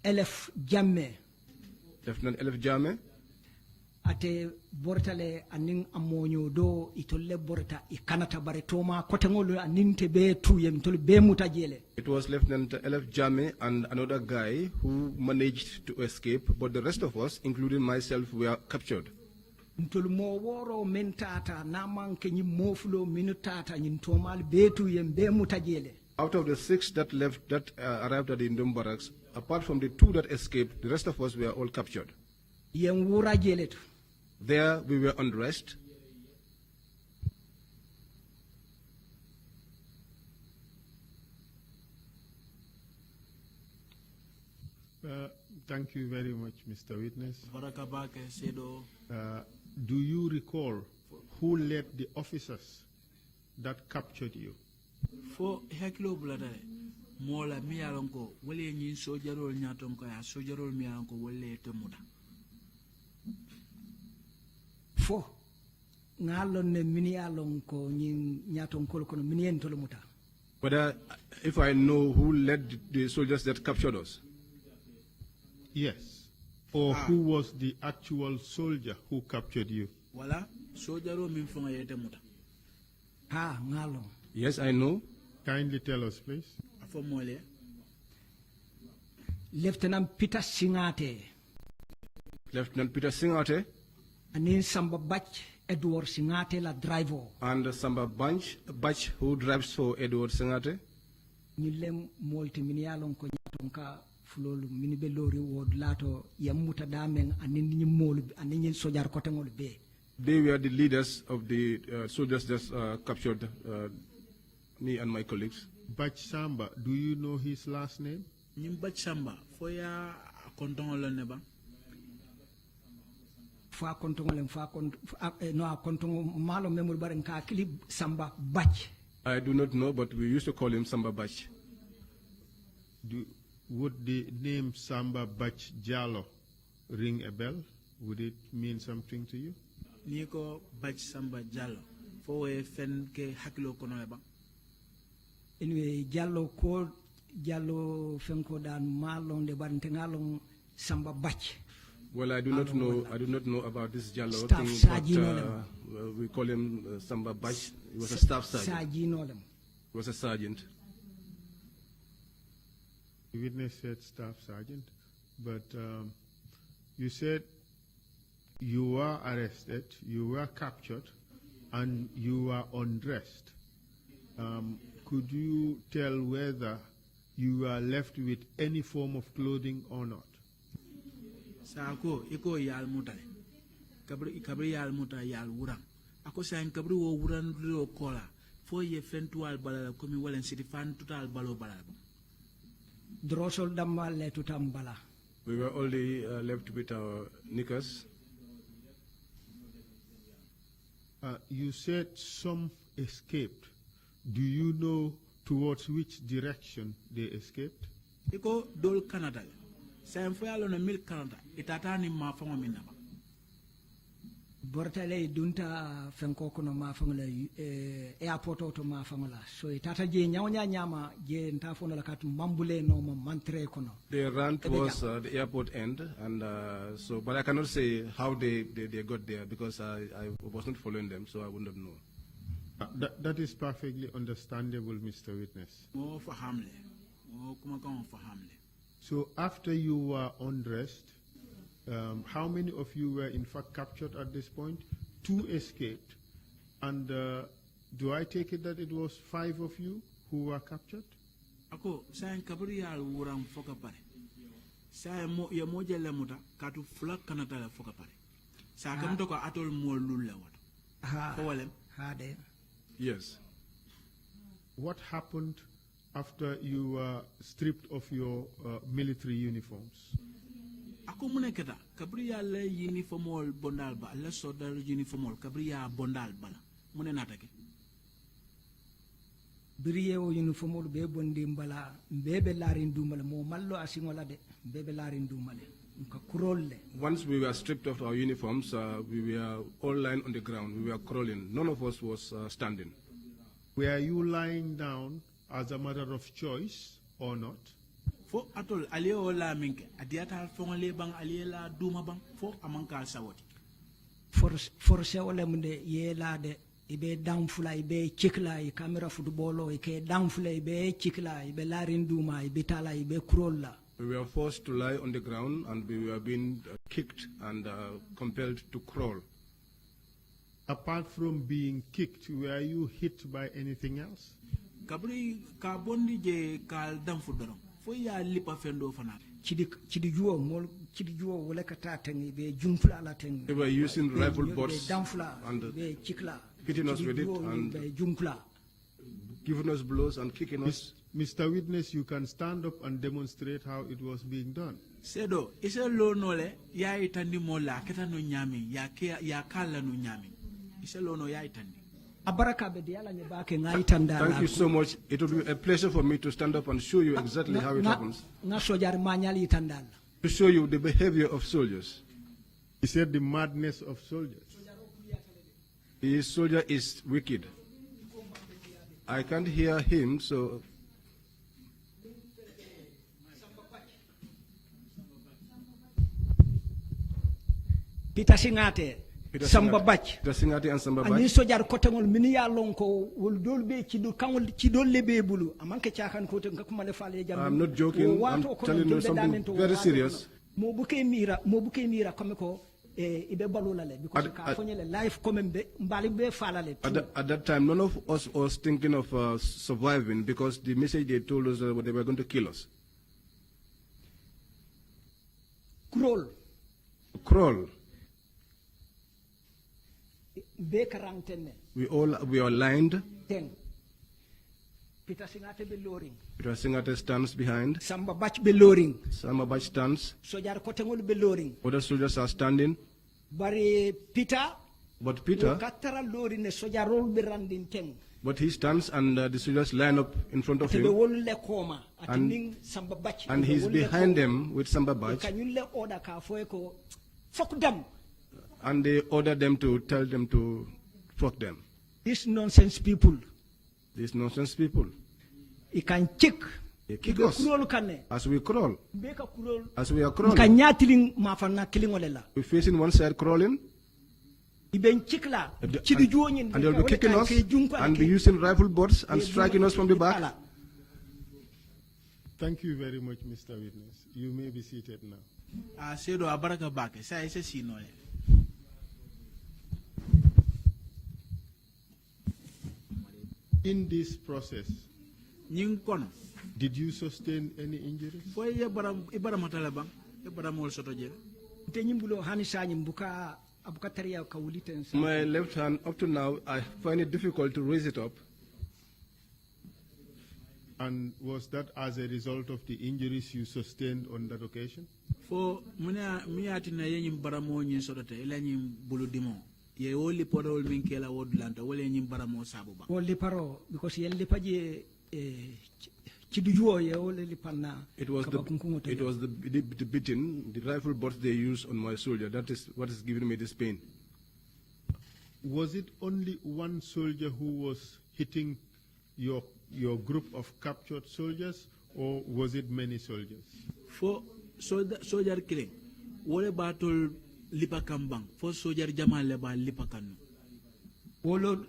LF Jamme. Lieutenant LF Jamme. ate bortale anin amonyo do itolle borta ikanata bare toma kotengol anin te be tuyem tol be mutajele. It was Lieutenant LF Jame and another guy who managed to escape, but the rest of us, including myself, were captured. Ntol mo woro mentata namanke nyi mofulo minutata nyi tomal be tuyem be mutajele. Out of the 6 that left, that arrived at the Yundum Barracks, apart from the 2 that escaped, the rest of us were all captured. Yen wura jelet. There we were undressed. Thank you very much, Mr. Witness. Do you recall who led the officers that captured you? Fo heklo bulada mola miyalonko wale nyin sojarol nyatonko ya sojarol miyalonko wale temuda. Fo ngalon ne minialonko nyin nyatonko kono minien tolomuta. Whether, if I know who led the soldiers that captured us? Yes. Or who was the actual soldier who captured you? Wala sojaro min fonga yete muta. Ha ngalon. Yes, I know. Kindly tell us, please. Afo mole. Lieutenant Peter Singate. Lieutenant Peter Singate. Anin Samba Bach Edward Singate la driver. And Samba Bach who drives for Edward Singate. Nilem molti minialon ko nyatonka fulolu minibe lori wod lato yamuta damen anin ni mol anin sojar kotengol be. They were the leaders of the soldiers that captured me and my colleagues. Bach Samba, do you know his last name? Nim Bach Samba, foya kontongol neba. Fa kontongol fa kont no kontong malo memul baren ka kili Samba Bach. I do not know, but we used to call him Samba Bach. Would the name Samba Bach Jallo ring a bell? Would it mean something to you? Niko Bach Samba Jallo. Fo we fen ke hakilo kono eba. Anyway, Jallo ko Jallo fenko dan malon de barante ngalon Samba Bach. Well, I do not know. I do not know about this Jallo Staff thing, but we call him Samba Bach. He was a staff sergeant. He was a sergeant. The witness said staff sergeant, but you said you were arrested, you were captured, and you were undressed. Could you tell whether you were left with any form of clothing or not? Sako iko yal mutale. Kabri yal muta yal wurang. Ako sa kabri wo wurang ro kola. Fo ye fentual balala komi walen city fan total balo balala. Drosol damale tutambala. We were only left with our knickers. You said some escaped. Do you know towards which direction they escaped? Iko dol Canada. Sa mfuyalo na mil Canada. Itata ni mafama minaba. Bortale dunta fenko kono mafamala airport auto mafamala. So itata je nyawnya nyama je ntafono la katu mambule no mantre kono. They ran towards the airport end, and so, but I cannot say how they got there because I was not following them, so I would not know. That is perfectly understandable, Mr. Witness. So after you were undressed, how many of you were in fact captured at this point? 2 escaped. And do I take it that it was 5 of you who were captured? Ako sayan kabri ya wurang foka pare. Saya ya moja lemuta katu fulak kanata la foka pare. Sa kamto ko atol mo lulla wat. Ko walem. Hade. Yes. What happened after you were stripped of your military uniforms? Ako muneketa kabriya le uniformol bondal ba le sodal uniformol kabriya bondal bala mune natake biriye o uniformol be bondi mbala bebe larin dumale mo mallo asingola de bebe larin dumale nka kurolle. Once we were stripped of our uniforms, we were all lying on the ground. We were crawling. None of us was standing. Were you lying down as a matter of choice or not? Fo atol aliyo la minke adiata fongole bang aliela duma bang fo amanka sawoti. force wala munde yelade ibe damfula ibe cikla i camera footballo ke damfula ibe cikla ibe larinduma ibe tala ibe kurolla. We were forced to lie on the ground and we were being kicked and compelled to crawl. Apart from being kicked, were you hit by anything else? Kabri ka bondi je kal damfu dorom fo ya lipa fendo fana Chidi juo wala kata tangi be jumfla la tangi. They were using rifle butts and hitting us with it and giving us blows and kicking us. Mr. Witness, you can stand up and demonstrate how it was being done. Sedo isa lo nole ya itandi mola keta no nyami ya kala no nyami isa lo no ya itandi. Thank you so much. It will be a pleasure for me to stand up and show you exactly how it happens. To show you the behavior of soldiers. He said the madness of soldiers. His soldier is wicked. I can't hear him, so... Peter Singate. Samba Bach. And Samba Bach. Ani sojar kotengol mini ya lonko wol dolbe ci do kangol ci dolle be bulu amanke tiakan ko tan ko male fale jam. I'm not joking. I'm telling you something very serious. Mo buke mira comme ko ibe balulale because ka fonyele life comme be mbali be falale. At that time none of us was thinking of surviving because the message they told us that they were going to kill us. Crawl. We are lined. Peter Singate be loring. Peter Singate stands behind. Samba Bach be loring. Samba Bach stands. Sojar kotengol be loring. Other soldiers are standing. But Peter. But he stands and the soldiers line up in front of him. And he's behind them with Samba Bach. Fuck them. And they order them to tell them to fuck them. These nonsense people. These nonsense people. He can kick. They kick us as we crawl. As we are crawling. We're facing one side crawling. And they'll be kicking us and be using rifle butts and striking us from the back. Thank you very much, Mr. Witness. You may be seated now. In this process, did you sustain any injuries? My left hand, up to now, I find it difficult to raise it up. And was that as a result of the injuries you sustained on that occasion? Ye only parole min kela wodlanta wala nyim baramo sabu ba only paro because yelli paje cidujuo ye only panna it was the beating, the rifle butts they used on my soldier. That is what is giving me this pain. Was it only one soldier who was hitting your group of captured soldiers, or was it many soldiers? For soldier killing, what about lipa kambang for soldier jamal leba lipa kanu wolo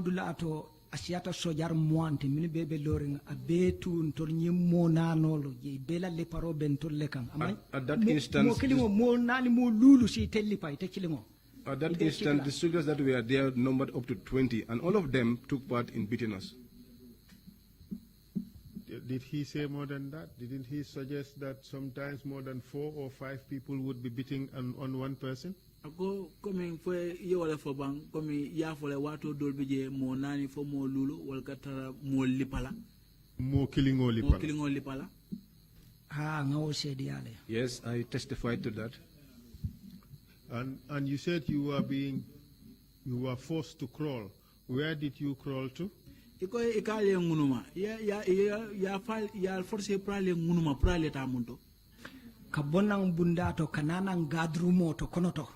dulato asiata soldier moante min bebe loring abetu tor nyimo nanolo je bela le paro ben tolle kan at that instance mo kilimo mo nani mo lulu si telli pay te kilimo at that instant the soldiers that were there numbered up to 20 and all of them took part in beating us. Did he say more than that? Didn't he suggest that sometimes more than 4 or 5 people would be beating on one person? Ako coming for you wala for bang coming ya for wato dolbije mo nani for mo lulu wal katara mo lipala mo killing lipala ha ngawo said yale. Yes, I testified to that. And you said you were forced to crawl. Where did you crawl to? Iko ikale ngunuma ya force prale ngunuma prale ta munto kabonang bundato kananang gadrumo to konoto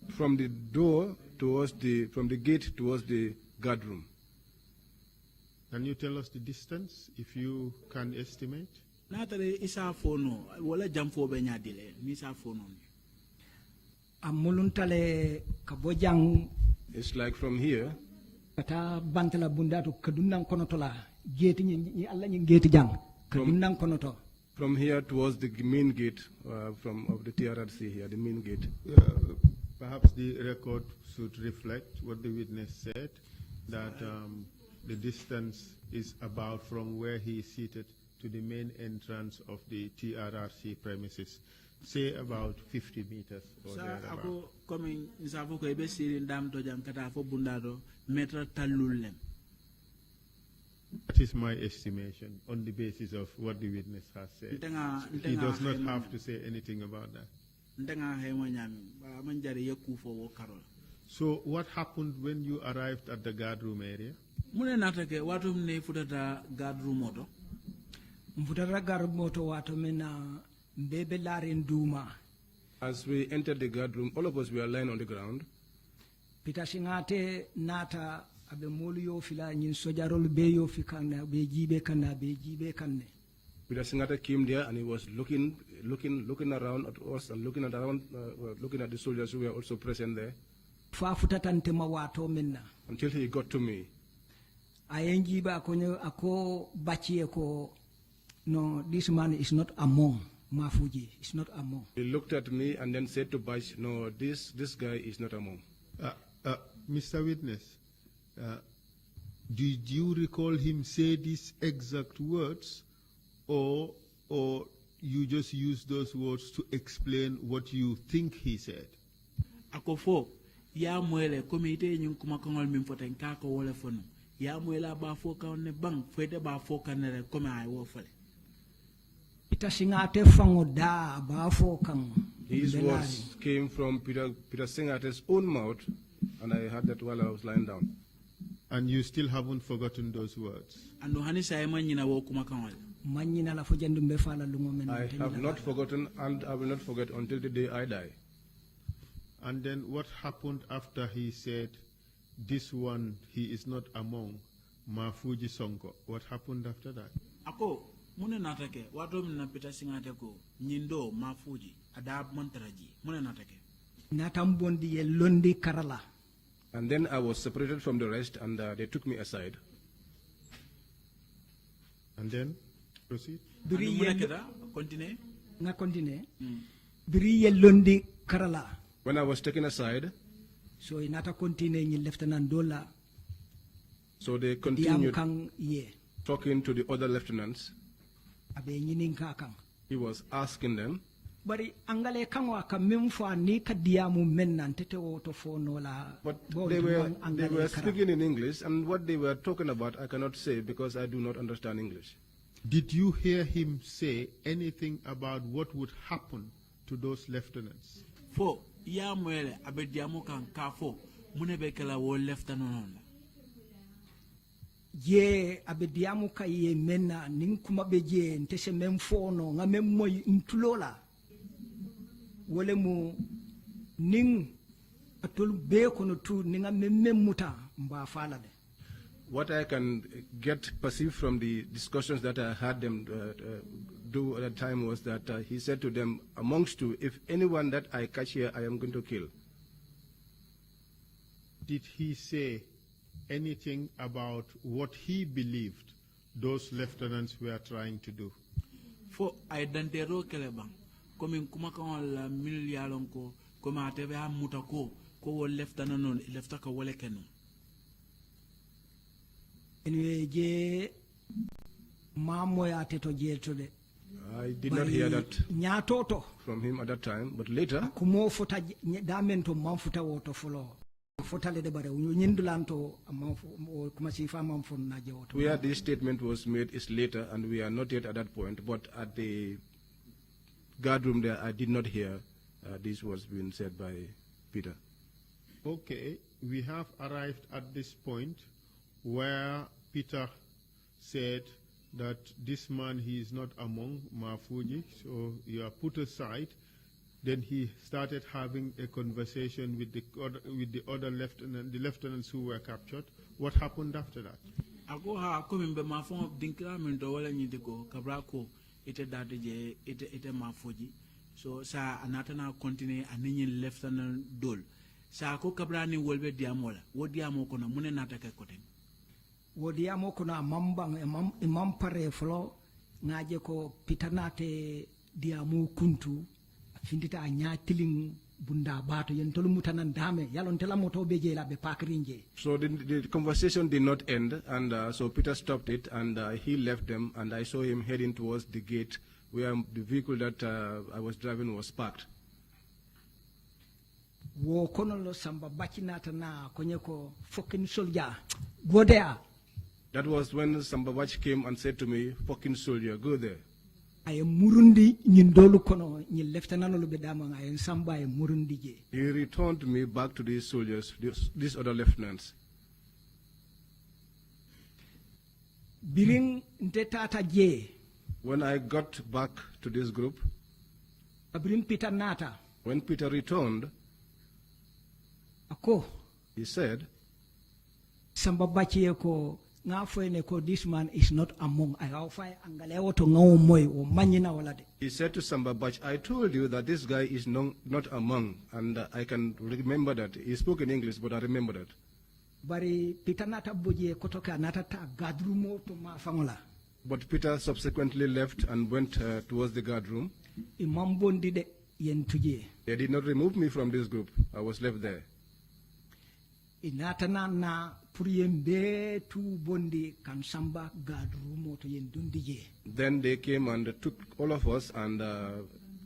from the door towards from the gate towards the guard room. Can you tell us the distance if you can estimate? Natare isa fono wala jamfo be nyadile ni sa fono Amuluntale ka Bojang. It's like from here. Kata bantala bundatu kadunang konotola gate ni alla ni gate jang kadunang konoto. From here towards the main gate of the TRRC here, the main gate. Perhaps the record should reflect what the witness said, that the distance is about from where he is seated to the main entrance of the TRRC premises, say about 50 meters or thereabout. That is my estimation on the basis of what the witness has said. He does not have to say anything about that. So what happened when you arrived at the guard room area? As we entered the guard room, all of us were lying on the ground. Peter Singata came there and he was looking around at us and looking at the soldiers who were also present there. Until he got to me. No, this man is not among Mafuji. It's not among. He looked at me and then said to Bash, no, this guy is not among. Mr. Witness, did you recall him say these exact words, or you just use those words to explain what you think he said? Akofo ya mwele komite nyun kuma kongol mimfoten kako wole fono ya mwele ba foka on bang fete ba foka nere kome ay wo fale. These words came from Peter Singate's own mouth, and I heard that while I was lying down. And you still haven't forgotten those words? I have not forgotten, and I will not forget until the day I die. And then what happened after he said, this one, he is not among Mafuji Sonko? What happened after that? Ako, mune natake, watu mna Peter Singate ko, nyindo Mafuji, adab montaraji, mune natake. Natambondi ye londi karala. And then I was separated from the rest, and they took me aside. And then, proceed. Continue. Londi karala. When I was taken aside, so inata continue ni Lieutenant Dola. So they continued talking to the other lieutenants. He was asking them. But they were speaking in English, and what they were talking about I cannot say because I do not understand English. Did you hear him say anything about what would happen to those lieutenants? Fo ya mwele abediamu kan kafo munebekela wo lieutenant. Ye abediamu ka ye mena ninkuma beje ntese memfono ngame moy ntulola. Wole mu ning atul be kono tu ninga memmuta mba fala de. What I can perceive from the discussions that I had them do at the time was that he said to them, amongst you, if anyone that I catch here, I am going to kill. Did he say anything about what he believed those lieutenants were trying to do? For identiero kelebang. Comme kuma kan la miliyalon ko comme atebe ha mutako ko wo lefta non lefta ka wole kenu anyway je mamo ya teto je to de I did not hear that from him at that time, but later kumo fota damento manfuta woto folo fotale de bare nyindulanto kuma sifa manfon na je woto where this statement was made is later, and we are not yet at that point, but at the guard room there, I did not hear this was being said by Peter. Okay, we have arrived at this point where Peter said that this man, he is not among Mafuji, so you are put aside. Then he started having a conversation with the other lieutenants who were captured. What happened after that? Ite dati je ite mafuji So sa anatana continue aninyin lieutenant dol. Sa ko kabrani wolbe diamola. Wo diamo kono mune nataka koten. Wo diamo kono amambang imam pare flo ngaje ko pitanate diamu kuntu findita nyatiling bunda bato yen tolu mutanan dame yalon tela moto beje la be pakrinje. So the conversation did not end, and so Peter stopped it, and he left them, and I saw him heading towards the gate where the vehicle that I was driving was parked. Wo kono lo samba bachinata na konye ko fucking soldier go there. That was when Sambabach came and said to me, "Fucking soldier, go there." Ay murundi nyindolu kono nyi lieutenant lo be dama ay samba ay murundi je. He returned me back to these soldiers, these other lieutenants. Biring ntetata je. When I got back to this group, Biring Peter nata. when Peter returned, Ako he said, samba bachi ko nga foene ko this man is not among I offer angale woto ngawo moy o manyina walade. he said to Sambabach, "I told you that this guy is not among," and I can remember that. He spoke in English, but I remember that. Bari Peter nata boje kotoka nata ta gadrumo to ma fangola. But Peter subsequently left and went towards the guard room. Imam bondi de yen tuje. They did not remove me from this group. I was left there. Inata na puriyembe tu bondi kan samba gadrumo to yen dundije. Then they came and took all of us and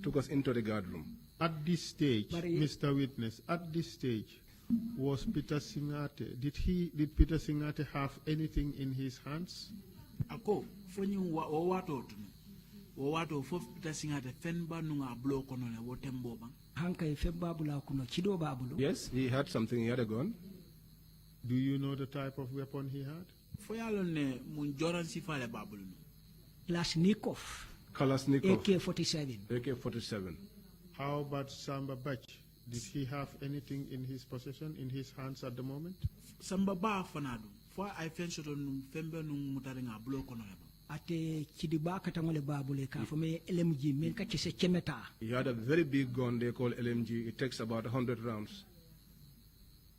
took us into the guard room. At this stage, Bari- Mr. Witness, at this stage, was Peter Singate, did Peter Singate have anything in his hands? Ako fonyi wo wato tunu. Wo wato fof Peter Singate fenba nunga blow kono le wo tembo bang. Hanka ife babula kuno chido babulu. Yes, he had something. He had a gun. Do you know the type of weapon he had? Foyalon ne mun joran sifale babulu. Kalashnikov. Kalashnikov. AK-47. AK-47. How about Samba Bach? Did he have anything in his possession, in his hands at the moment? Samba ba fanadu. Fo ay fen soto num fembe num mutaringa blow kono le bang. Ate chidiba katangole babule ka fome LMG men ka chese chemeta. He had a very big gun they call LMG. It takes about 100 rounds.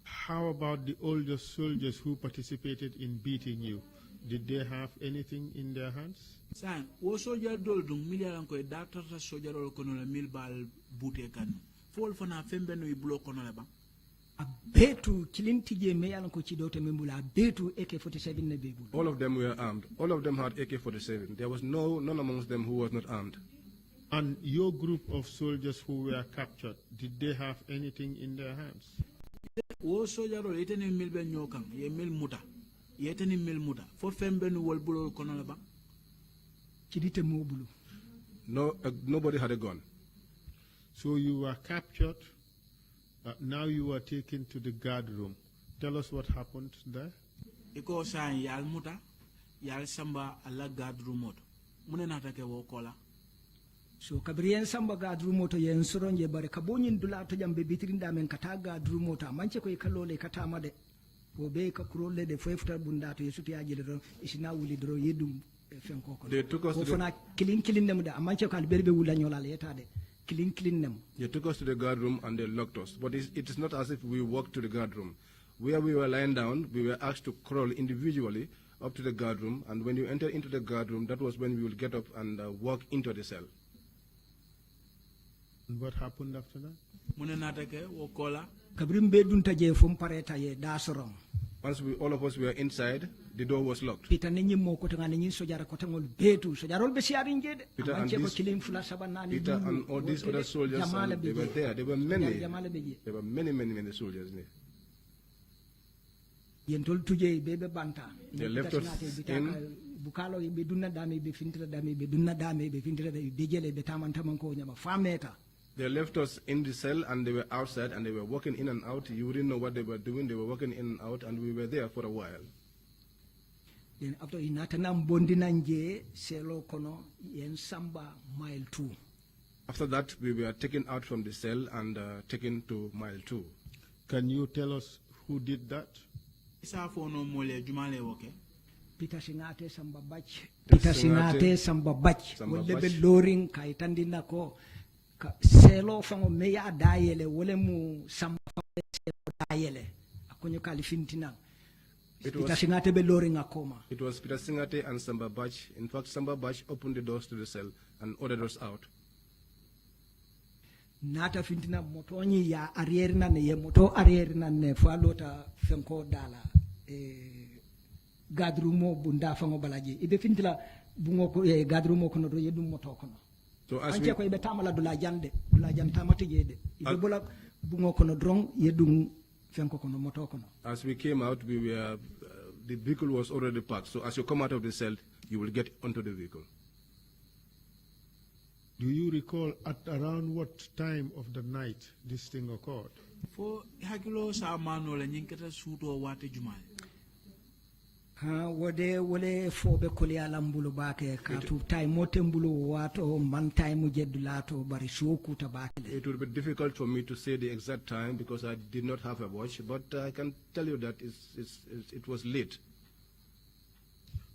How about the older soldiers who participated in beating you? Did they have anything in their hands? San wo soldier dol dum miliaran ko doctor ta soldier ol kono le mil bal bute kan. Fol fana fembe no blow kono le bang. A betu kilintije me yalan ko chidote membula betu AK-47 ne bebulu. All of them were armed. All of them had AK-47. There was none amongst them who was not armed. And your group of soldiers who were captured, did they have anything in their hands? Wo soldier ol eteni mil be nyokan ye mil muta. Yeteni mil muta. Fo fembe no wol bulo kono le bang. Chidite mobulu. No, nobody had a gun. So you were captured. Now you were taken to the guard room. Tell us what happened there. Iko san yal muta, yal samba ala guard room moto. Mune natake wo kola. So kabriyen samba gadru moto yen soronje bare kabonyin dula to jambe bitirinda men kata gadru moto manche ko ikalole kata made wo be ka kurole de foyfuta bunda to yesuti ajile do isina wuli do yedum fenko ko They took us ko to fona kilin dem da manche ko alberbe wula nyola le yetade kilin nem. They took us to the guard room and they locked us. But it is not as if we walked to the guard room. Where we were lying down, we were asked to crawl individually up to the guard room. And when you enter into the guard room, that was when we would get up and walk into the cell. And what happened after that? Mune natake wo kola. Kabrim be dunta je fum pareta ye da sorom. Once all of us were inside, the door was locked. Peter nenyi mo ko tanga nenyi sojara ko tangol betu sojarol be siarin jede Peter manche ko kilin fula sabanani Peter and all these other soldiers, they were there. There were many. There were many soldiers there. Yentol tuje bebe banta. They left us in. Bukalo be dunna dame be fintira dame be dunna dame be fintira be jele be tamantaman ko nyama fameta. They left us in the cell and they were outside and they were walking in and out. You wouldn't know what they were doing. They were walking in and out and we were there for a while. Then after inatanam bondi nanje selo kono yen samba mile 2. After that, we were taken out from the cell and taken to mile 2. Can you tell us who did that? Isa fo no mole jumale woke. Peter Singate samba bach. Peter Singate samba bach. Wolle be loring kaitandi nako selo fango meya dayele wole mu samba selo dayele akonyo kalifintina it was Peter Singate and Samba Bach. In fact, Samba Bach opened the doors to the cell and ordered us out. Nata fintina motoni ya arrière ne ye moto arrière ne fo lota fenko dala gadrumo bunda fango balaji ibe fintila bungo ko gadrumo kono do yedum moto kono so as we ko ibe tamala dula jande dula jan tamata jede ibe bola bungo kono drong yedum fenko kono moto kono. As we came out, we were the vehicle was already parked, so as you come out of the cell you will get onto the vehicle. Do you recall at around what time of the night this thing occurred? For hakilo sa mano la nyinkata suto wate jumal. Wole fobe kole alambulu bake katu time motembulu wato man time jedulato bari shoku tabake. It would be difficult for me to say the exact time because I did not have a watch, but I can tell you that it was late.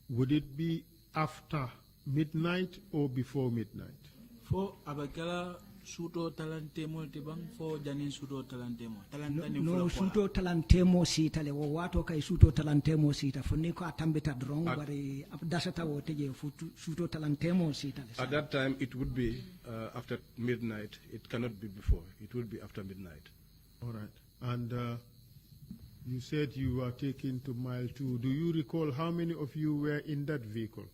Would it be after midnight or before midnight? For abakala suto talantemo tibang for janin suto talantemo talantani no suto talantemo sita le wato kai suto talantemo sita fonni ko atambita drong bari dasata woteje suto talantemo sita le. At that time it would be after midnight. It cannot be before. It would be after midnight. All right. And you said you were taken to mile 2. Do you recall how many of you were in that vehicle?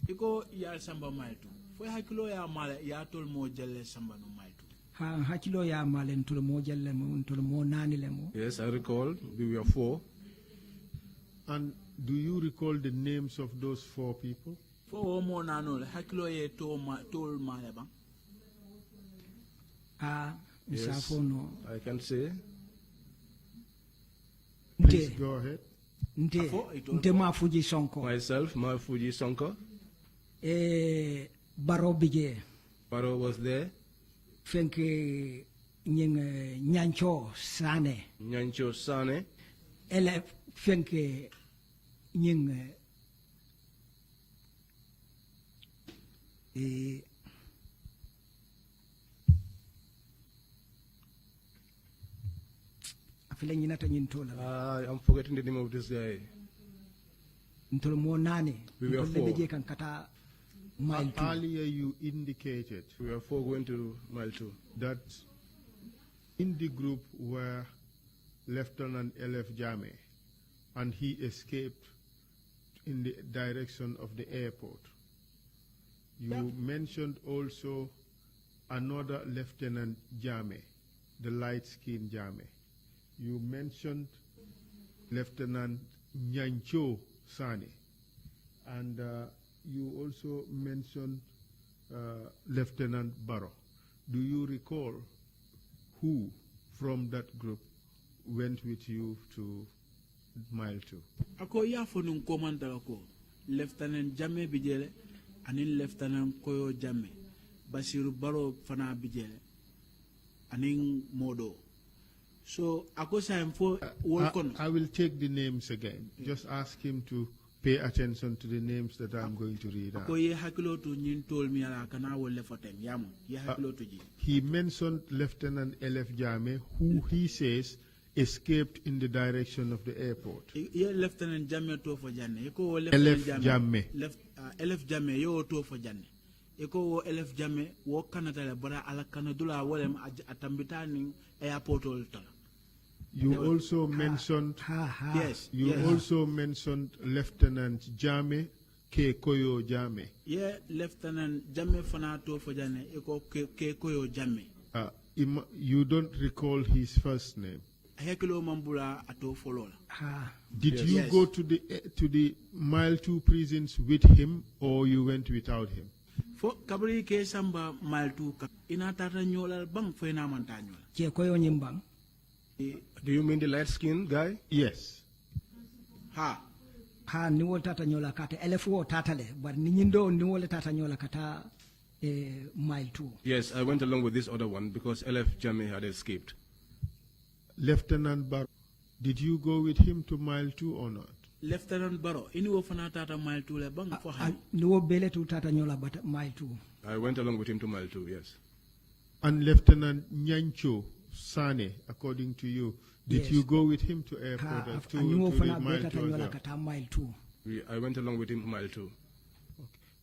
Iko ya samba mile 2. Fo hakilo ya mala ya tol mo jelle samba no mile 2. Hakilo ya mala ntol mo jelle mo ntol mo nani le mo. Yes, I recall. We were 4. And do you recall the names of those 4 people? Fo mo nano le hakilo ye to tol mala bang. Yes, I can say. Please go ahead. Nte Mafuji Sonko. Myself, Mafuji Sonko. Baro Bije. Baro was there. Fenke Nyancho Sane. Nyancho Sane. Ele Fenke Nying I'm forgetting the name of this guy. We were 4. Earlier you indicated we were 4 going to mile 2. That in the group were Lieutenant L.F. Jame, and he escaped in the direction of the airport. You mentioned also another Lieutenant Jame, the light-skinned Jame. You mentioned Lieutenant Nyancho Sane, and you also mentioned Lieutenant Barrow. Do you recall who from that group went with you to mile 2? Ako ya fonun komanda ko Lieutenant Jame bijele anin Lieutenant Koyo Jame Basiru Barrow fana bijele anin Modo. So I will take the names again. Just ask him to pay attention to the names that I'm going to read out. He mentioned Lieutenant L.F. Jame, who he says escaped in the direction of the airport. Lieutenant Jame to for Jane. L.F. Jame. L.F. Jame yo to for Jane. Eko L.F. Jame wo Canada bara ala Canadula wolem atambitani airport olta. You also mentioned also mentioned Lieutenant Jame Ke Koyo Jame. Yeah, Lieutenant Jame Fanato for Jane Eko Ke Koyo Jame. You don't recall his first name. Hekilo Mambula ato folola. Did you go to the mile 2 prisons with him, or you went without him? For kabri ke samba mile 2 ina tata nyola bang fo ina mantanyola. Ke Koyo nyimbang. Do you mean the light-skinned guy? Yes. Ni wol tata nyola kata LFO tata le, but ni nyindo ni wol tata nyola kata mile 2. Yes, I went along with this other one because LF Jame had escaped. Lieutenant Barrow, did you go with him to mile 2 or not? Lieutenant Barrow, ini wo fana tata mile 2 le bang fo ha. Ni wo bele tu tata nyola but mile 2. I went along with him to mile 2, yes. And Lieutenant Nyancho Sane, according to you, did Yes. you go with him to airport to the mile 2 as well? Mile 2. I went along with him mile 2.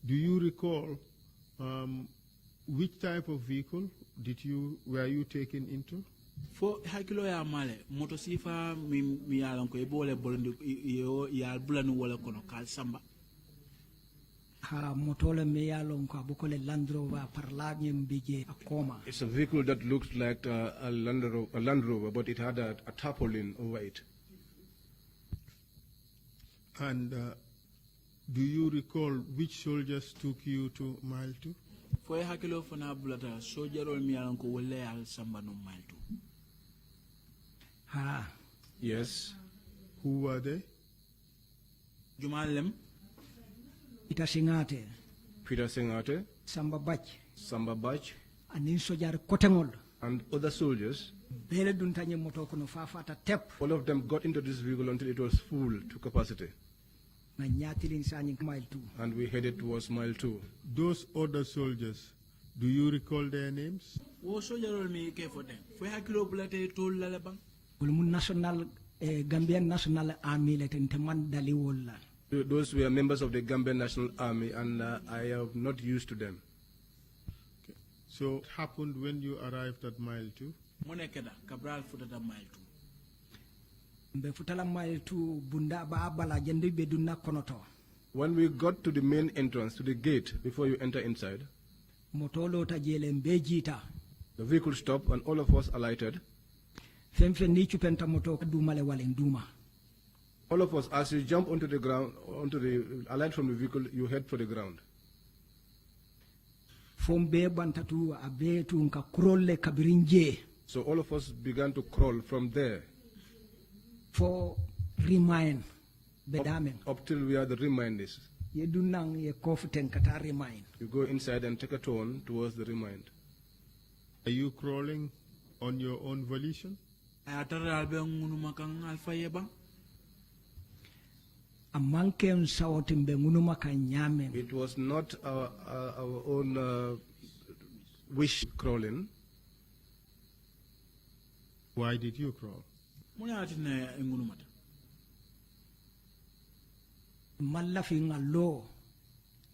Do you recall which type of vehicle were you taken into? Fo hakilo ya male moto sifa mi yalan ko ibole bolndi yo ya bulanu wala kono kal samba Ha motole me yalon ko abukole Land Rover parlami mbije akoma. It's a vehicle that looks like a Land Rover, but it had a tarpaulin over it. And do you recall which soldiers took you to mile 2? fo hakilo fana bulata sojarol mi yalan ko wala ya samba no maltu Ha Yes. Who were they? jumalem ita singate Peter Singate, Samba Bach Samba Bach, anin sojar kotengol and other soldiers. bele dun tanye moto kono fafata tep All of them got into this vehicle until it was full to capacity. na nyatilin sani mile 2. And we headed towards mile 2. Those other soldiers, do you recall their names? wo sojarol mi ke fo den fo hakilo bulata tol la bang Bulmun national Gambian National Army letente man dali wolla. Those were members of the Gambian National Army, and I am not used to them. Okay. So what happened when you arrived at mile 2? monekeda cabral futata mile 2 Mbe futala mile 2 bunda ba bala jende be dunna konoto. When we got to the main entrance, to the gate, before you enter inside, Motolo ta jele mbe jita. the vehicle stopped and all of us alighted. Femfe ni chupenta moto dumale walen duma. All of us, as you jump onto the ground, alight from the vehicle, you head for the ground. Fombe bantatu abetu nka kurolle kabirinje So all of us began to crawl from there for remind bedamen. up till we are the reminders. Ye dunang ye kofuten kata remind. You go inside and take a turn towards the remind. Are you crawling on your own volition? ayatara albe ngunu makang alfa yeba Amankem sawotimbe ngunuma kanyamen. It was not our own wish crawling. Why did you crawl? muna atina ngunu mata Malafi ngalo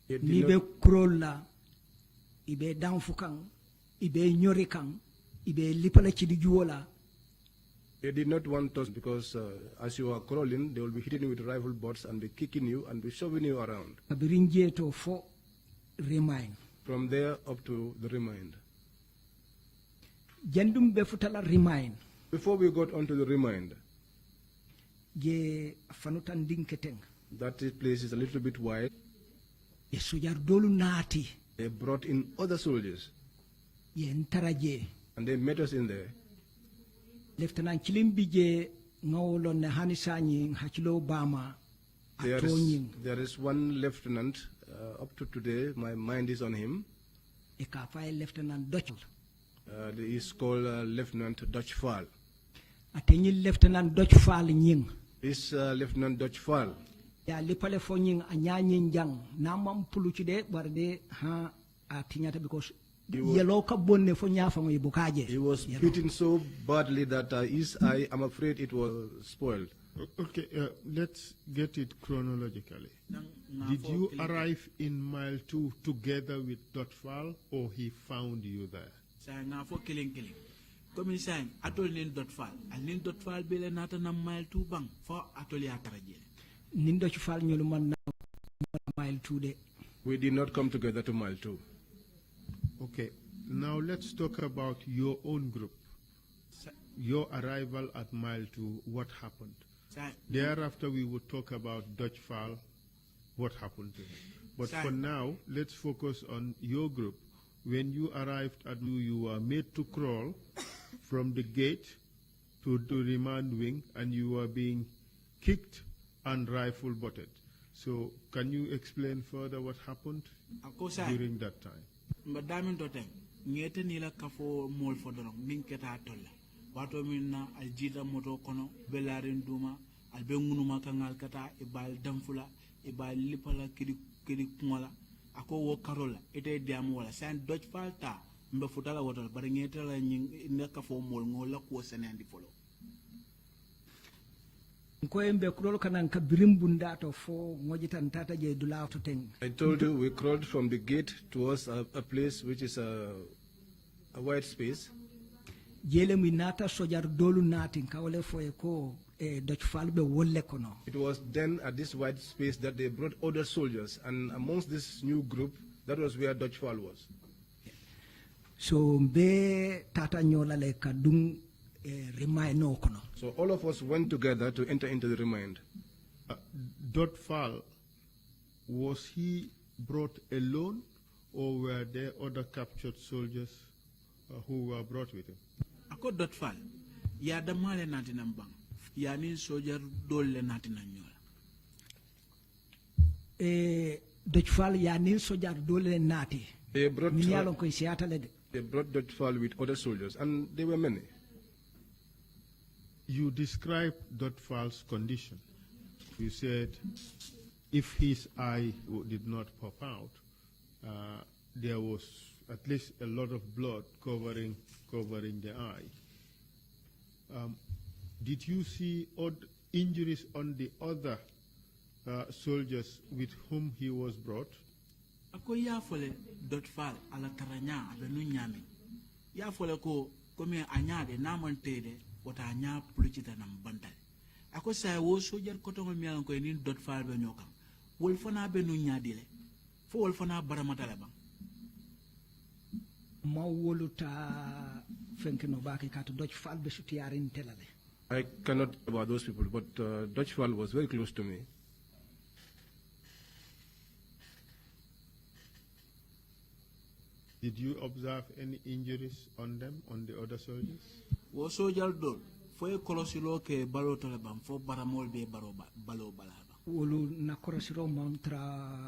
It did nibe not, kurolla ibe danfukan ibe nyorikan ibe lipala chidi juola. they did not want us because as you are crawling, they will be hitting you with rifle butts and be kicking you and be shoving you around. Kabirinje to for remind. From there up to the remind. Jendum be futala remind. Before we got onto the remind, Je fanutan dinketeng. that place is a little bit wide. Ye sojar dolu nati. They brought in other soldiers Ye ntaraje. and they met us in there. Lieutenant Chilimbije ngawolo ne hanisanyi hachilo bama atonyin. There is one lieutenant up to today, my mind is on him. E ka fay Lieutenant Dutch. He is called Lieutenant Dutch Fall. Atenyi Lieutenant Dutch Fall nying. This Lieutenant Dutch Fall, Ya lipale fo nying anyanyin jang namam puluchi de barde ha atinyata because yellow ka bonne fo nyafa ngoy bukaje. he was beaten so badly that his eye, I'm afraid it was spoiled. Okay, let's get it chronologically. Did you arrive in mile 2 together with Dotfal, or he found you there? sa nga fo killing comme ça atol nen dot fal bele nata na mile 2 bang fo atol ya taraje Nin Dutch Fall nyolu man na mile 2 de. We did not come together to mile 2. Okay, now let's talk about your own group. Your arrival at mile 2, what happened? sa Thereafter, we will talk about Dutch Fall, what happened to him. But for now, let's focus on your group. When you arrived at you were made to crawl from the gate to the remand wing, and you were being kicked and rifle butted. So can you explain further what happened during that time? mbadamin to tem ngete ni la kafo mol fo dono min keta tolla wato min na aljida moto kono belarin duma albe ngunuma kangal kata e bal damfula e bal lipala kidi kumala ako wo karola ite diam wala san doj falta mbe futala wotal bari ngetala neka fo mol ngola ko senendi folo koyembe kulol kanan ka birimbunda to fo ngojitan tata je dula to teng. I told you we crawled from the gate towards a place which is a wide space. Jele mi nata sojar dolu natin kawle fo ko Dutch falbe wolle kono. It was then at this wide space that they brought other soldiers, and amongst this new group, that was where Dutch Fall was. So be tata nyola le kadung remind no kono. So all of us went together to enter into the remand. Dot Fall, was he brought alone, or were there other captured soldiers who were brought with him? Ako Dot Fall, ya damale nati nambang, ya ni soldier dole nati nanyola. Dutch Fall ya ni sojar dole nati. They brought Dutch Fall with other soldiers, and there were many. You described Dot Fall's condition. You said if his eye did not pop out, there was at least a lot of blood covering the eye. Did you see injuries on the other soldiers with whom he was brought? Ako ya fole Dot Fall ala taranya abenu nyami. Ya fole ko kome anyade namantede wata anya pulichita na mbandal. Ako sa wo sojar kotongol miyalan ko ni Dot Fall be nyokam. Wol fana be nu nyadile. Fo wol fana baramata la bang. Ma woluta fenkeno baki kato Dutch Fall be sutiyarin telale. I cannot about those people, but Dutch Fall was very close to me. Did you observe any injuries on them, on the other soldiers? Wo sojal dol fo e kolosilo ke balo tole bam fo baramol be balo balaba. Wolu nakorosiro montra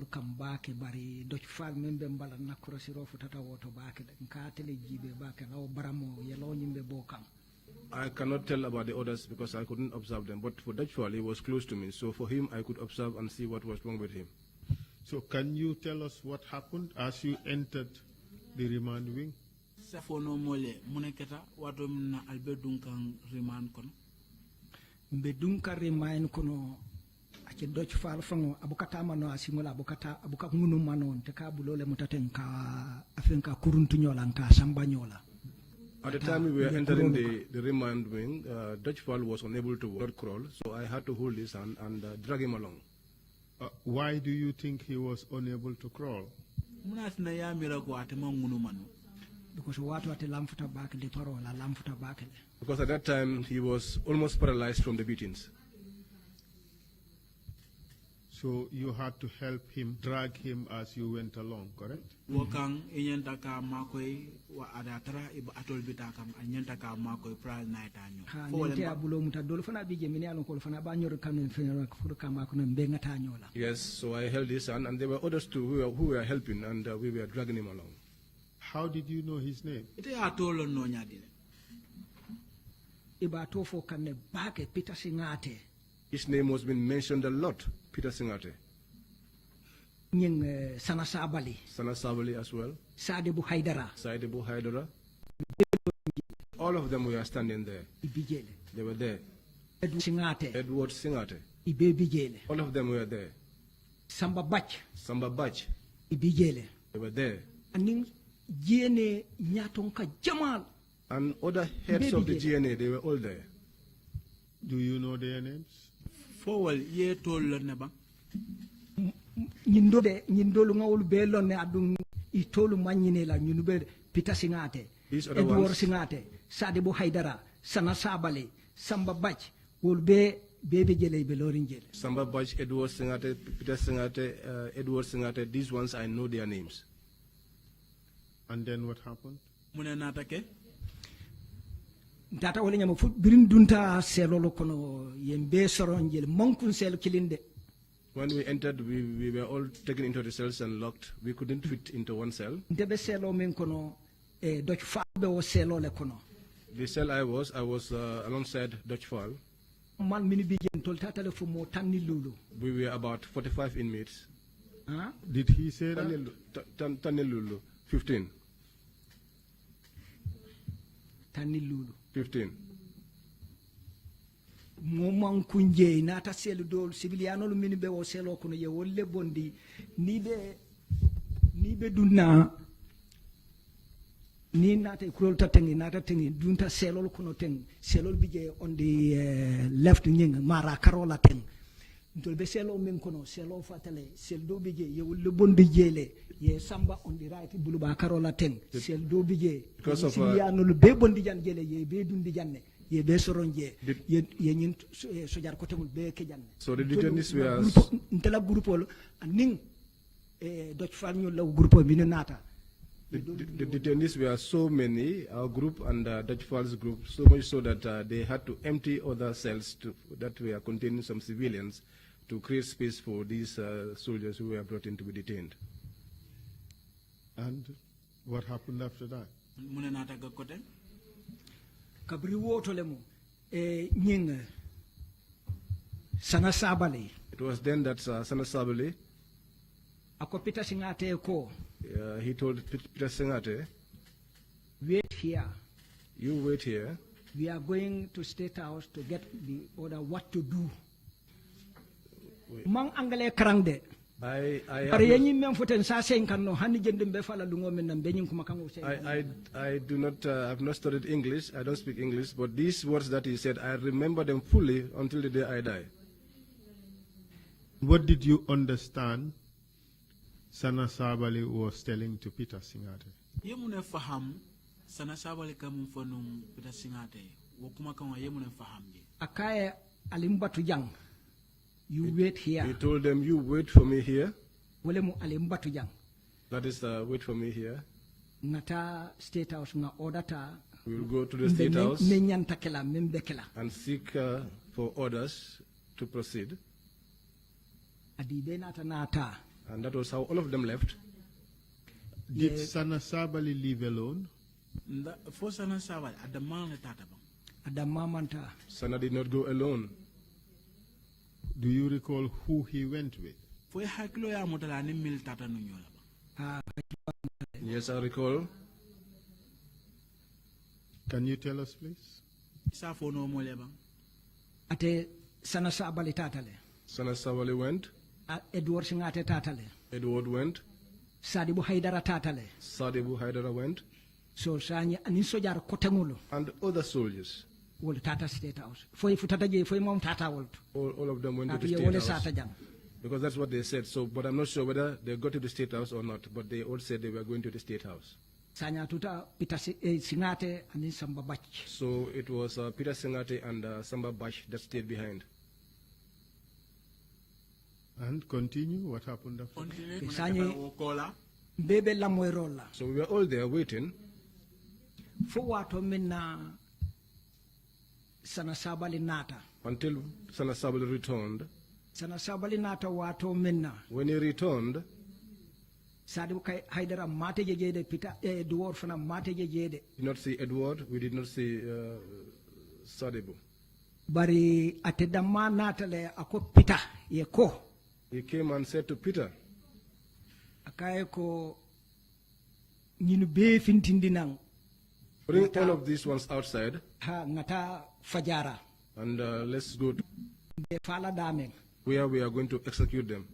kambake bari Dutch Fall membe mbala nakorosiro futata woto bake nkatele jibe bake law baramo yelo nyimbe bokam. I cannot tell about the others because I couldn't observe them, but for Dutch Fall he was close to me, so for him I could observe and see what was wrong with him. So can you tell us what happened as you entered the remand wing? Safono mole muneketa wato na albe dunkan remand kono. Mbe dunka remand kono ake Dutch Fall fango abukata mano asingola abuka ngunu mano teka bulole mutaten ka afenka kuruntu nyola nka samba nyola. At the time we were entering the remand wing, Dutch Fall was unable to crawl, so I had to hold his hand and drag him along. Why do you think he was unable to crawl? Because at that time he was almost paralyzed from the beatings. So you had to help him, drag him as you went along, correct? Wakang inyantaka makoi wa adatara iba atol bitakam anyantaka makoi pral night anyo. Yes, so I held his hand, and there were others too who were helping, and we were dragging him along. How did you know his name? Ite atolo no nyadile. Iba tofo kane bake Peter Singate. His name was being mentioned a lot, Peter Singate. Sana Sabali. Sana Sabali as well. Sadebu Haidara. All of them were standing there. They were there. Edward Singate. All of them were there. Samba Bach. They were there. And GNA Nyatonka Jamal. And other heads of the GNA, they were all there. Do you know their names? Forward ye told neba. Nyindolu ngawul belon ne adung itolu manyine la nyunube Peter Singate, Edward Singate, Sadebu Haidara, Sana Sabali, Samba Bach, will be baby jele belorin jele. Samba Bach, Edward Singate, Peter Singate, Edward Singate, these ones I know their names. And then what happened? Munenatake? Data wala nyama birin dunta selolo kono yembe soron jele monkun sel kilinde. When we entered, we were all taken into the cells and locked. We couldn't fit into one cell. The cell I was alongside Dutch Fall. We were about 45 inmates. Did he say that? 15. Tani lulu. 15. Momang kunje nata selu dol civiliano lu mini be o selo kono ye wolle bondi ni be dunna ni nata kurol tatengi nata tengi dunta selo kono teng selo bije on the left nying mara karola teng ntol be selo men kono selo fatale sel do bije ye wolle bondi jele ye samba on the right buluba karola teng sel do bije civiliano lu be bondi jan jele ye be dundi janne. So the detainees were the detainees were so many, our group and Dutch Falls group, so much so that they had to empty other cells that were containing some civilians to create space for these soldiers who were brought in to be detained. And what happened after that? Kabri wotolemu nying sana sabali. It was then that Sana Sabali, Ako Peter Singate ko. He told Peter Singate, Wait here. You wait here. We are going to State House to get the order what to do. Mang angale karangde. I do not have not studied English. I don't speak English, but these words that he said, I remember them fully until the day I die. What did you understand Sana Sabali was telling to Peter Singate? Yemune faham Sana Sabali kamun fonum Peter Singate. Wokuma kama yemune faham je. Akaye alimbatu jang. You wait here. He told them, you wait for me here. That is, wait for me here. Nata State House nga ordata. We will go to the State House and seek for orders to proceed. And that was how all of them left. Did Sana Sabali leave alone? For Sana Sabali, Sana did not go alone. Do you recall who he went with? Yes, I recall. Can you tell us, please? Ate Sana Sabali tatale. Sana Sabali went. Edward Singate tatale. Edward went. Sadibu Haidara tatale. Sadibu Haidara went. So Sanya Anisojar Kotengulu. And other soldiers. All Tata State House. All of them went to the State House. Because that's what they said. So, but I'm not sure whether they got to the State House or not. But they all said they were going to the State House. So it was Peter Singate and Samba Bash that stayed behind. And continue. What happened after that? So we were all there waiting. Sana Sabali nata. Until Sana Sabali returned. Sana Sabali nata wato minna. When he returned, Sadibu Haidara mate jede Peter Edward fana mate jede. Did not see Edward. We did not see Sadibu. Bari atedama nata le ako Peter yeko. He came and said to Peter, Akaye ko nyinu be fintindinang. Bring all of these ones outside. Ngata Fajara. And let's go to where we are going to execute them.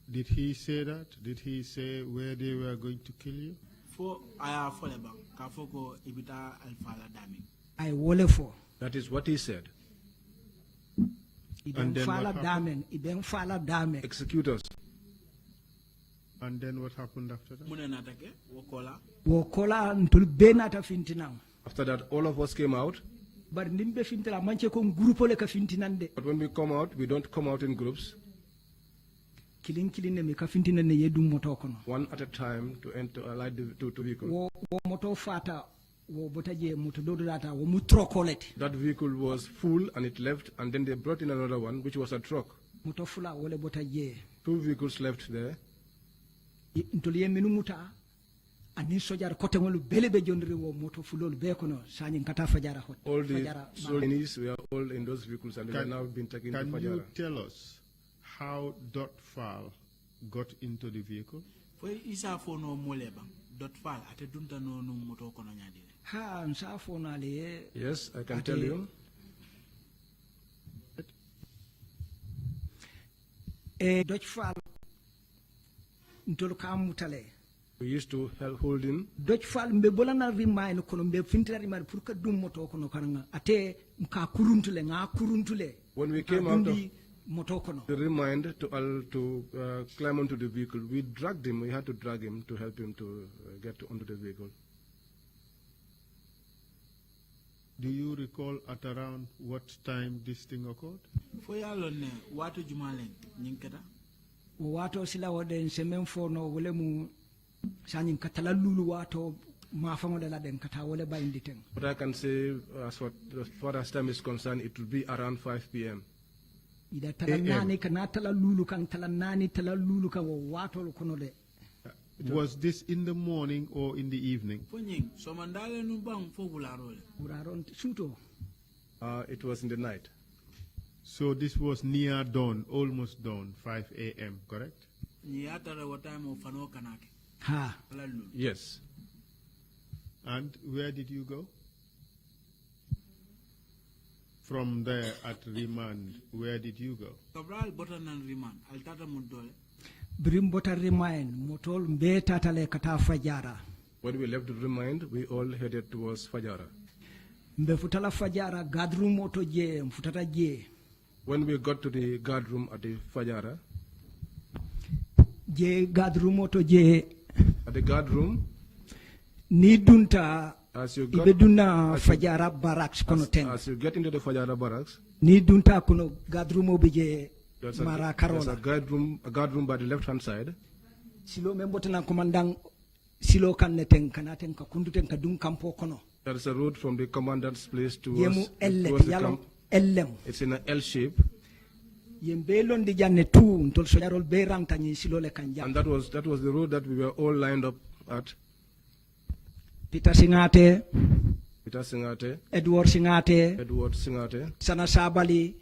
Did he say that? Did he say where they were going to kill you? I wole for. That is what he said. And then what happened? Execute us. And then what happened after that? After that, all of us came out. But when we come out, we don't come out in groups. One at a time to enter light to vehicle. That vehicle was full and it left, and then they brought in another one, which was a truck. 2 vehicles left there. All the soldiers were all in those vehicles and they are now being taken to Fajara. Can you tell us how Dot Fall got into the vehicle? dot fal ate dunta no num moto kono nyadi. Ha nsafo na le. Yes, I can tell you. Dutch fal ntol kamutale. We used to hold him. Dutch fal mbe bolana remind kono mbe fintra remind pour que dum moto kono karanga ate mka kuruntule nga kuruntule. When we came out of the remind to climb onto the vehicle, we dragged him. We had to drag him to help him to get onto the vehicle. Do you recall at around what time this thing occurred? Foyalone watu jumalen nyinkata. Wato sila wade semen fono wole mu sanyin katala lulu wato mafango de la den kata wole bayindi ten. But I can say as far as time is concerned, it will be around 5 p.m. Ida talanani kana tala lulu kan talanani tala lulu kan wato kono de. Was this in the morning or in the evening? It was in the night. So this was near dawn, almost dawn, 5 a.m., correct? Ha. Yes. And where did you go? From there at remand, where did you go? Brimbota remind motol mbe tatale kata fajara. When we left the remind, we all headed towards Fajara. Mbe futala fajara gadroom moto je mfutata je. When we got to the guard room at the Fajara, je gadroom moto je. At the guard room, ni dunta as you got, Fajara Barracks kono ten. As you get into the Fajara Barracks, ni dunta kono gadroom obije. There's a guard room by the left-hand side. Silo membotena commandant silo kan neten kanaten ka kunduten ka dun kampo kono. There is a road from the commandant's place towards the camp. LM. It's in an L shape. And that was the road that we were all lined up at. Peter Singate, Edward Singate, Sana Sabali,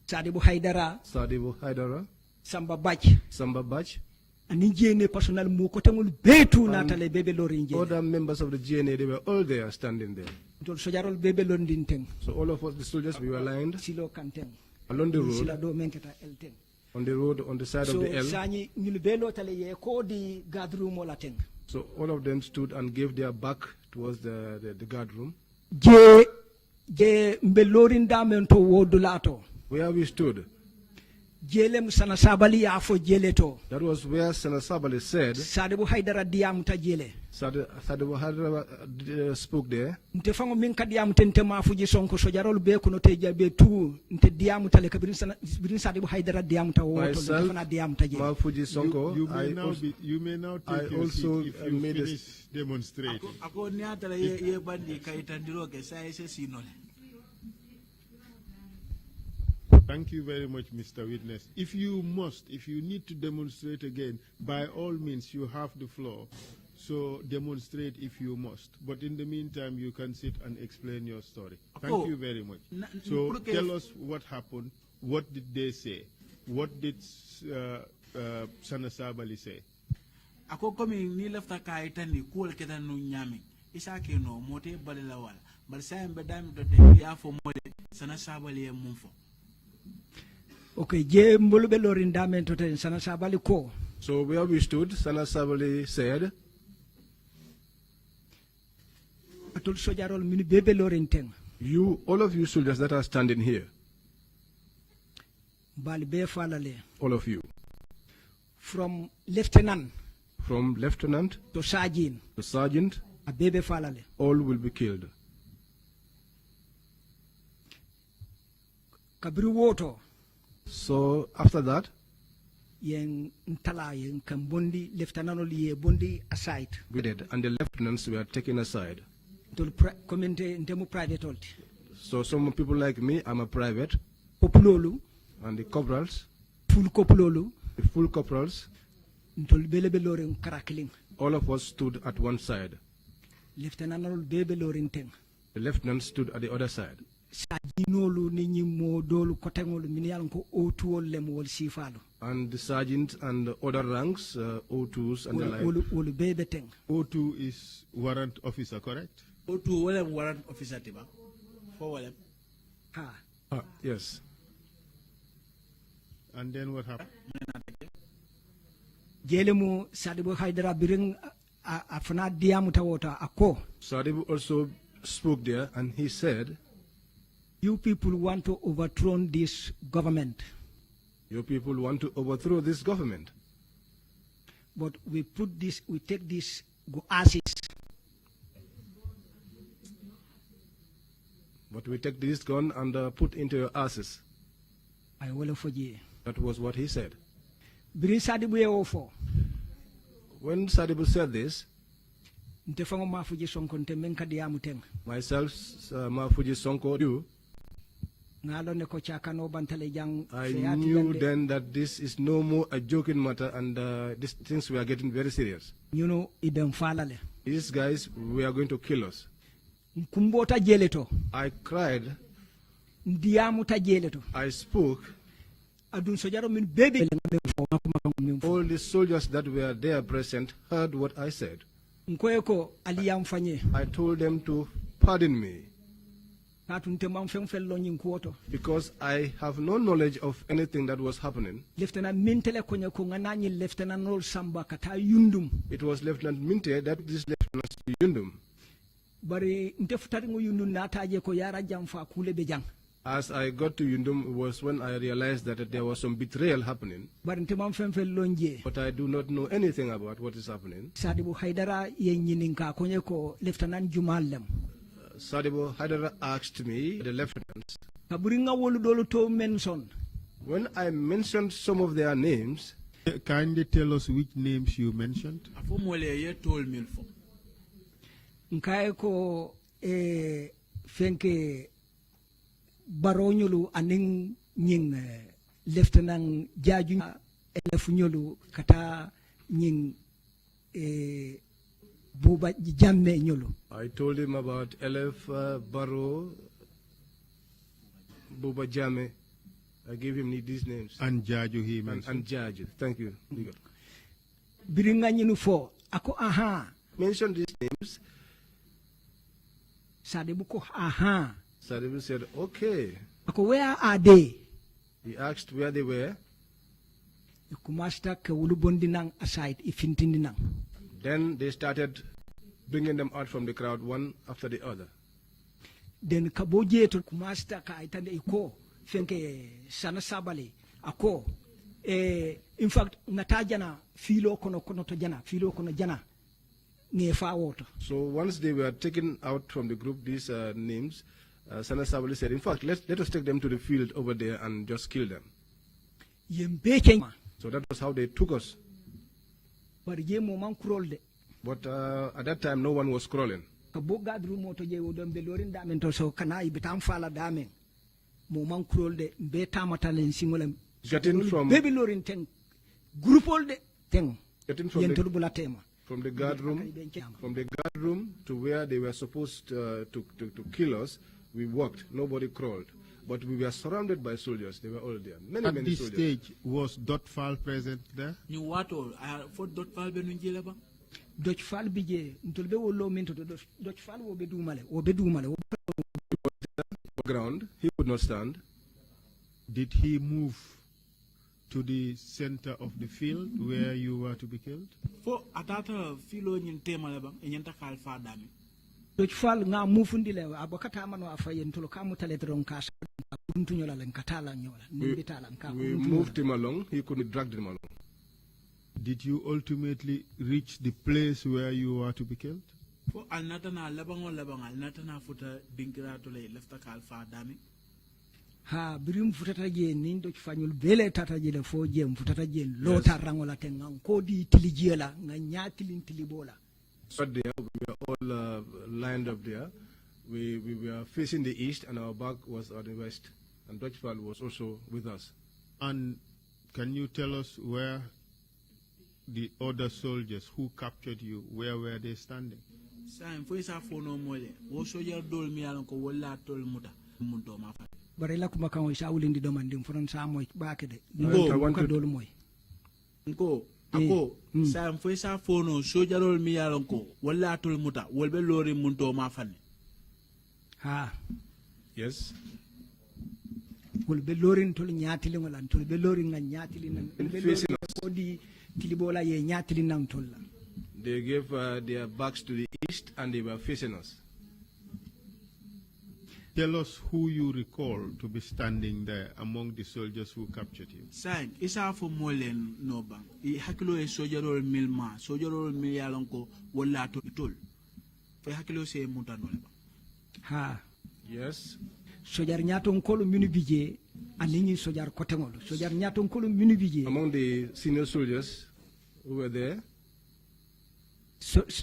Sadibu Haidara, Samba Bach, and GNA personnel Mukotangul Betu Natale Baby Loringe. Other members of the GNA, they were all there standing there. So all of us, the soldiers, we were lined along the road. On the road, on the side of the L. So all of them stood and gave their back towards the guard room. Where we stood, Jelem sana sabali afo jeleto. that was where Sana Sabali said, Sadibu Haidara diamuta jele. Sadibu Haidara spoke there. Ntefango minka diamute ntema afuji sonko sojarol be kuno teja be tu nte diamuta le kabirin Sadibu Haidara diamuta woto ntefana diamuta jele. Mafuji sonko. You may now take your seat if you finish demonstrating. Ako niatala ye bandi kaitandiro ke sa ese sinole. Thank you very much, Mr. Witness. If you need to demonstrate again, by all means, you have the floor. So demonstrate if you must. But in the meantime, you can sit and explain your story. Thank you very much. So tell us what happened. What did they say? What did Sana Sabali say? Ako komi ni lafta kaitani kuol kita no nyami. Isa ke no mote balelawal. Balsa embe dami dote ya fo mode Sana Sabali mumfo. Okay, je mbulube lorindamen tote Sana Sabali ko. So where we stood, Sana Sabali said, Atul sojarol mini bebe lorinteng. You, all of you soldiers that are standing here, Bali be falale. all of you, from lieutenant to sergeant, a bebe falale. all will be killed. Kabri woto. So after that, yen ntala yen kambondi lieutenant ye bondi aside. We did, and the lieutenants were taken aside. So some people like me, I'm a private. Populolu. And the corporals. Full corporolu. The full corporals. All of us stood at one side. The lieutenant stood at the other side. And the sergeant and the other ranks, O2s and the like. O2 is warrant officer, correct? O2 wala warrant officer tiba. For wala. Yes. And then what happened? Jelemu Sadibu Haidara Biring Afana Diamutawota Ako. Sadibu also spoke there and he said, you people want to overthrow this government. You people want to overthrow this government. But we take this asses. But we take this gun and put into your asses. I will forgive. That was what he said. When Sadibu said this, myself, Mafuji Sonko, you, I knew then that this is no more a joking matter and these things were getting very serious. These guys were going to kill us. I cried. I spoke. All the soldiers that were there present heard what I said. I told them to pardon me, because I have no knowledge of anything that was happening. It was Lieutenant Minte that this Lieutenant Yundum. As I got to Yundum was when I realized that there was some betrayal happening. But I do not know anything about what is happening. Sadibu Haidara asked me, the lieutenants, when I mentioned some of their names. Kindly tell us which names you mentioned. Baronyulu aning nying Lieutenant Jaju elefunyolu kata nying Buba Jamme nyolu. I told him about Elef Baro, Buba Jamme. I gave him these names. And Jaju he mentioned. And Jaju. Thank you. Biringa nyinu fo ako aha. Mention these names. Sadibuko aha. Sadibu said, okay. Where are they? He asked where they were. Then they started bringing them out from the crowd, one after the other. Then Kaboje to Kumasta Kaitande Iko, Fenke Sana Sabali, Ako. In fact, Natajana, Filo Konokonotojana, Filo Konojana, near far water. So once they were taken out from the group, these names, Sana Sabali said, in fact, let us take them to the field over there and just kill them. So that was how they took us. But at that time, no one was crawling. Getting from the guard room to where they were supposed to kill us, we walked. Nobody crawled. But we were surrounded by soldiers. They were all there. Many soldiers. At this soldiers. Stage, was Dotfal present there? You what all? I for Dotfal benunjelaba. Dotfal bije. Ntolbe wolo minto Dotfal wo bedumale. Ground. He could not stand. Did he move to the center of the field where you were to be killed? For atata filo nyin temalaba enyanta kalfa dami. Dotfal nga mufundile abokata mano afaye ntolo kamutale tronka. We moved him along. He couldn't drag him along. Did you ultimately reach the place where you were to be killed? For alnatana labango labanga alnatana futa dinkira to le lefta kalfa dami. Ha birim futata je nindo kifanyul bele tata je le fo je mfutata je lota rangola tenga kodi tilijiela nga nyakili tilibola. But there we were all lined up there. We were facing the east and our back was on the west. And Dutchfall was also with us. And can you tell us where the other soldiers who captured you, where were they standing? barela kuma kan isa ulindi domandi furan sa moy bakede I want to- dol moy Nko, ako, sa mfwe sa fono, sojarol mi yalon ko, wala atul muta, walbe lori munto mafani. ha Yes. wol be lorin tol nyaatili ngolan tol be lorin nga nyaatili nan In be facing lorin ko di tilibola ye nyaatili nan tol la They gave their backs to the east and they were facing us. Tell us who you recall to be standing there among the soldiers who captured you. Sain, isa fo molen no bang. I hakilo e sojarol milma, sojarol mi yalon ko, wala atul itul. Fe hakilo se muta no ba. ha Yes. sojar nyaaton kolu minu bije anini sojar kotengol sojar nyaaton kolu minu bije Among the senior soldiers who were there,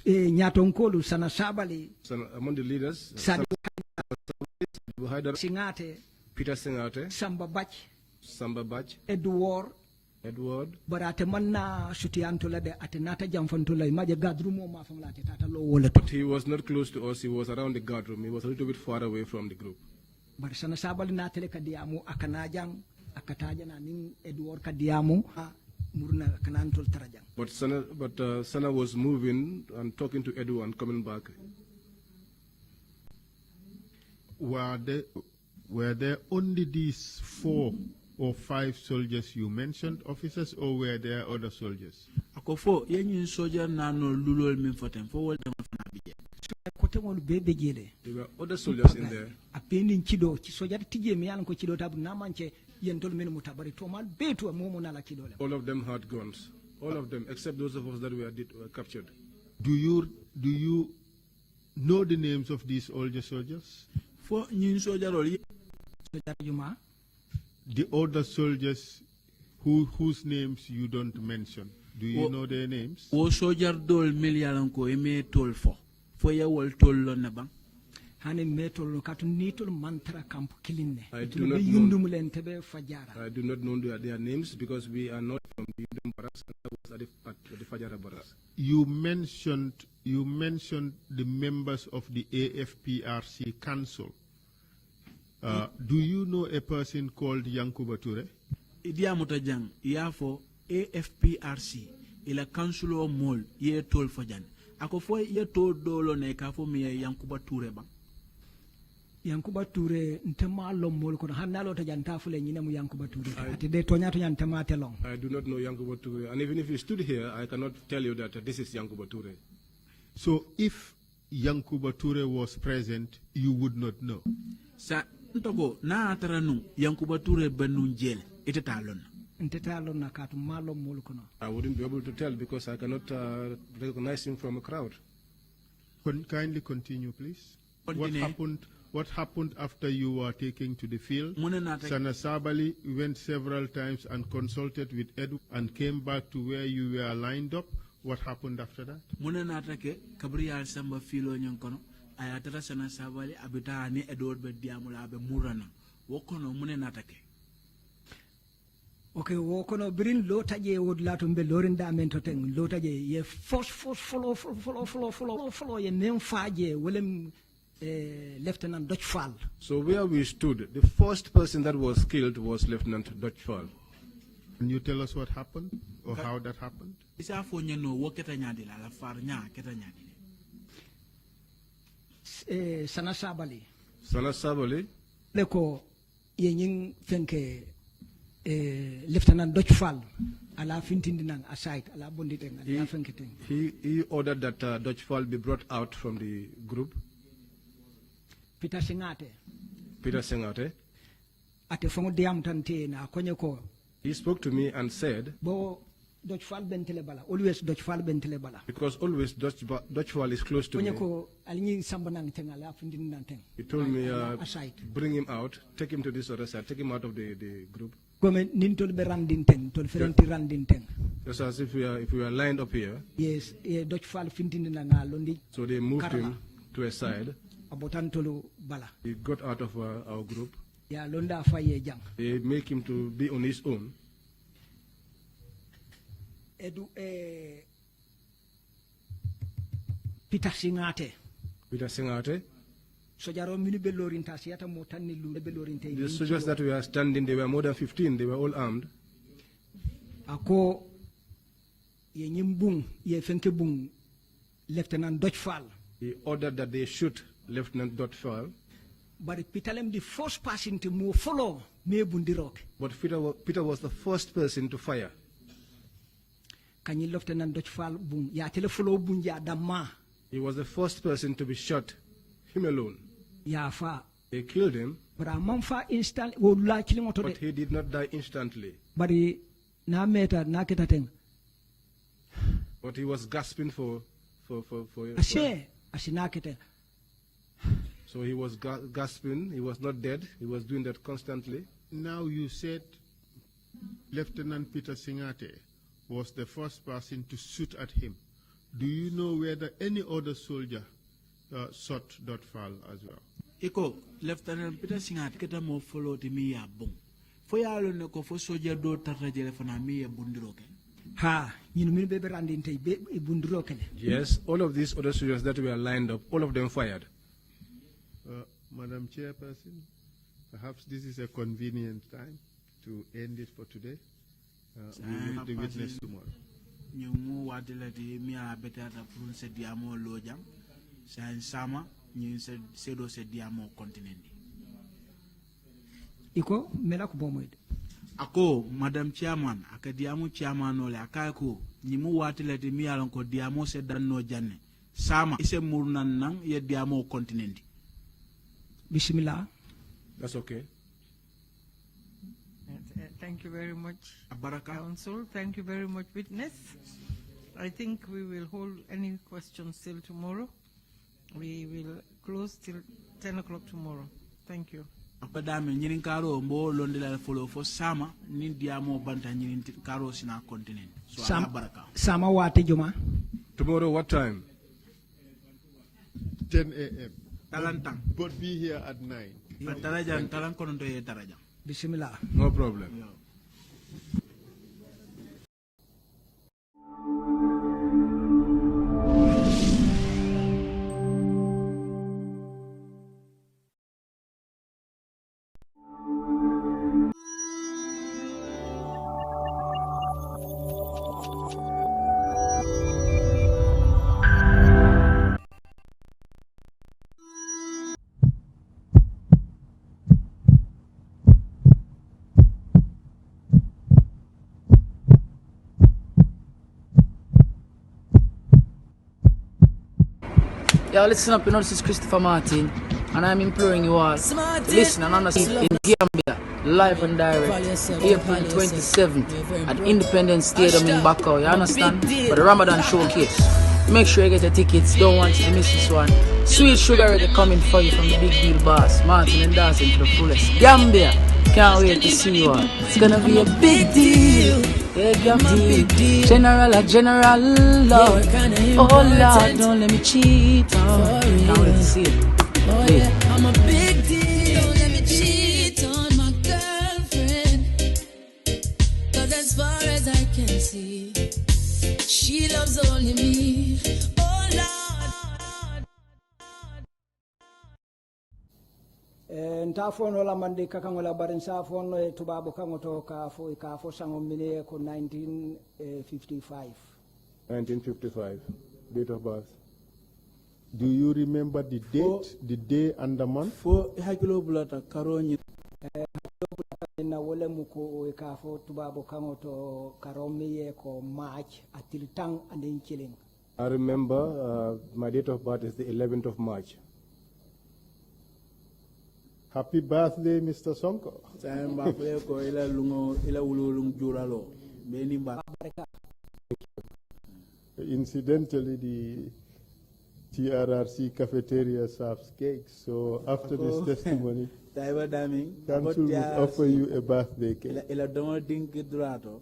nyaaton kolu sana sabali among the leaders, sadi Buhaidar, singate Peter Singate, samba bach Samba Bach, edward Edward, barate manna sutiyanto la de ate nata jamfanto la maje gadrumo ma fam late tata lo wala but he was not close to us. He was around the guard room. He was a little bit far away from the group. bar sana sabali na tele kadiamu akanajang akataja na nin edward kadiamu murna kanantol tarajang But Sana was moving and talking to Edu and coming back. Were there only these 4 or 5 soldiers you mentioned, officers, or were there other soldiers? Ako fo, yenyin sojar na no lulol min foten, fo wal dama fana biye. kotengol bebe jele There were other soldiers in there. apenin cido ci sojar tije mi yalan ko cido tabu namanche yentol men mutabari to mal betu momo nala cido le All of them had guns. All of them, except those of us that were captured. Do you know the names of these older soldiers? Fo nyin sojarol sojar juma The older soldiers whose names you don't mention. Do you know their names? wo sojar dol mil yalan ko e me tol fo. Fo ya wol tol lo na bang. hani metol katu nitol mantra kamp kilinne I do tulu not be know. yundum len tebe fajara I do not know their names because we are not from the Yundum Barracks. And I was at the Fajara Barracks. You mentioned the members of the AFPRC Council. Do you know a person called Yankuba Ture? Idia mutajang, ya fo AFPRC, ila kansulo mol, ye tol fo jan. Ako fo ye tol dolo ne ka fo mi Yankuba Ture bang. yankuba ture ntema lo mol ko hanalo to janta fule nyine mu yankuba ture ati de tonya to nyantema telong I do not know Yankuba Ture. And even if you stood here, I cannot tell you that this is Yankuba Ture. So if Yankuba Ture was present, you would not know. Sa ntoko na ataranu Yankuba Ture benun jele, ite talon. ntetalo na katu malo mol ko no I wouldn't be able to tell because I cannot recognize him from a crowd. Kindly continue, please. Continue. What happened after you were taken to the field? Munenata Sana Sabali went several times and consulted with Edu and came back to where you were lined up. What happened after that? munenata ke kabriya samba filo nyankono ayatara sana sabali abita ni Edward be diamula be murana wokono munenata ke okay wo kono birin lo taje wod lato be lorin da men to ten lo taje ye force follow ye men faje wolem lieutenant Dutch Fall So where we stood, the first person that was killed was Lieutenant Dutch Fall. Can you tell us what happened or how that happened? isa fo nyano wo keta nyadi la far nya keta nyadi sana sabali Sana Sabali, le ko ye nyin fenke lieutenant Dutch Fall ala fintindi nan aside ala bondite ala fenke ten he ordered that Dutch Fall be brought out from the group. Peter Singate Peter Singate, ate fongo diam tante na konye ko he spoke to me and said, bo Dutch Fall bentele bala always Dutch Fall bentele bala because always Dutch Fall is close to me. konye ko alni samba nan ten ala fintindi nan ten He told me, aside bring him out, take him to this other side, take him out of the group. comme nin tol be randin ten tol ferenti randin ten Just as if we are lined up here. yes Dutch Fall fintindi nan londi So they moved Karama. him to a side. abotan tolu bala He got out of our group. ya londa faye jang They make him to be on his own. edu Peter Singate Peter Singate, The soldiers that were standing, they were more than 15, they were all armed. Ako ye nyimbung ye fenke bung Lieutenant Dutchfall. He ordered that they shoot Lieutenant Dutchfall. But Peter the first person to move follow me bundirok. But Peter was the first person to fire. Can you Lieutenant Dutchfall bung ya tele follow bung ya damma. He was the first person to be shot, him alone. Ya fa. They killed him. But a man fa instant would like killing. But he did not die instantly. But he na meta na ketating. But he was gasping for Ashe nakete. So he was gasping. He was not dead. He was doing that constantly. Now you said Lieutenant Peter Singate was the first person to shoot at him. Do you know whether any other soldier shot Dutchfall as well? Iko Lieutenant Peter Singate keta mo follow ti mi ya bung. Fo ya lo ne ko fo soldier do tarajele fana mi ya bundiroke. Yes, all of these other soldiers that were lined up, all of them fired. Madam Chairperson, perhaps this is a convenient time to end it for today. We will meet the witness tomorrow. Iko melak bomoid. Ako Madam Chairman akadiamu chairman ole akako nyimu watile de mi alon ko diamo se danno janne sama ise murnan nan ye diamo continent. Bismillah. That's okay. Thank you very much, Baraka. Council. Thank you very much, witness. I think we will hold any questions till tomorrow. We will close till 10 o'clock tomorrow. Thank you. Apadame nyirin karo mbo londela follow for sama ni diamo banta nyirin karo sina continent. So Baraka. Sama wate juma. Tomorrow what time? 10 a.m. Talantang. But be here at 9. Tarajan talan kono to ye tarajan. Bismillah. No problem. Yeah. Yo, listen up, you know, this is Christopher Martin, and I'm imploring you all to listen and understand in Gambia, live and direct, April 27th at Independence Stadium in Bakau, you understand? For the Ramadan showcase. Make sure you get your tickets, don't want you to miss this one. Sweet Sugar Reggae coming for you from the Big Deal Boss, Martin and dancing to the fullest. Gambia, can't wait to see you all. It's gonna be a big deal. Yeah, Gambia. General love. Oh Lord, don't let me cheat. Can't wait to see it. Yeah. I'm a big deal. Don't let me cheat on my girlfriend. 'Cause as far as I can see, she loves only me. Oh Lord. Ntafono la mandi kakangola barin safono e tubabo kangoto kafo sango mine ko 1955. 1955, date of birth. Do you remember the date, the day and the month? Fo hakilo bulata karoni Na wole muko e kafo tubabo kangoto karomiye ko March atil tang andin killing. I remember my date of birth is the 11th of March. Happy birthday, Mr. Sonko. Samba ko ila lungo ila wululung juralo beni ba. Incidentally, the TRRC cafeteria serves cakes, so after this testimony, Taiba daming council will offer you a birthday cake. ila domo dinki durato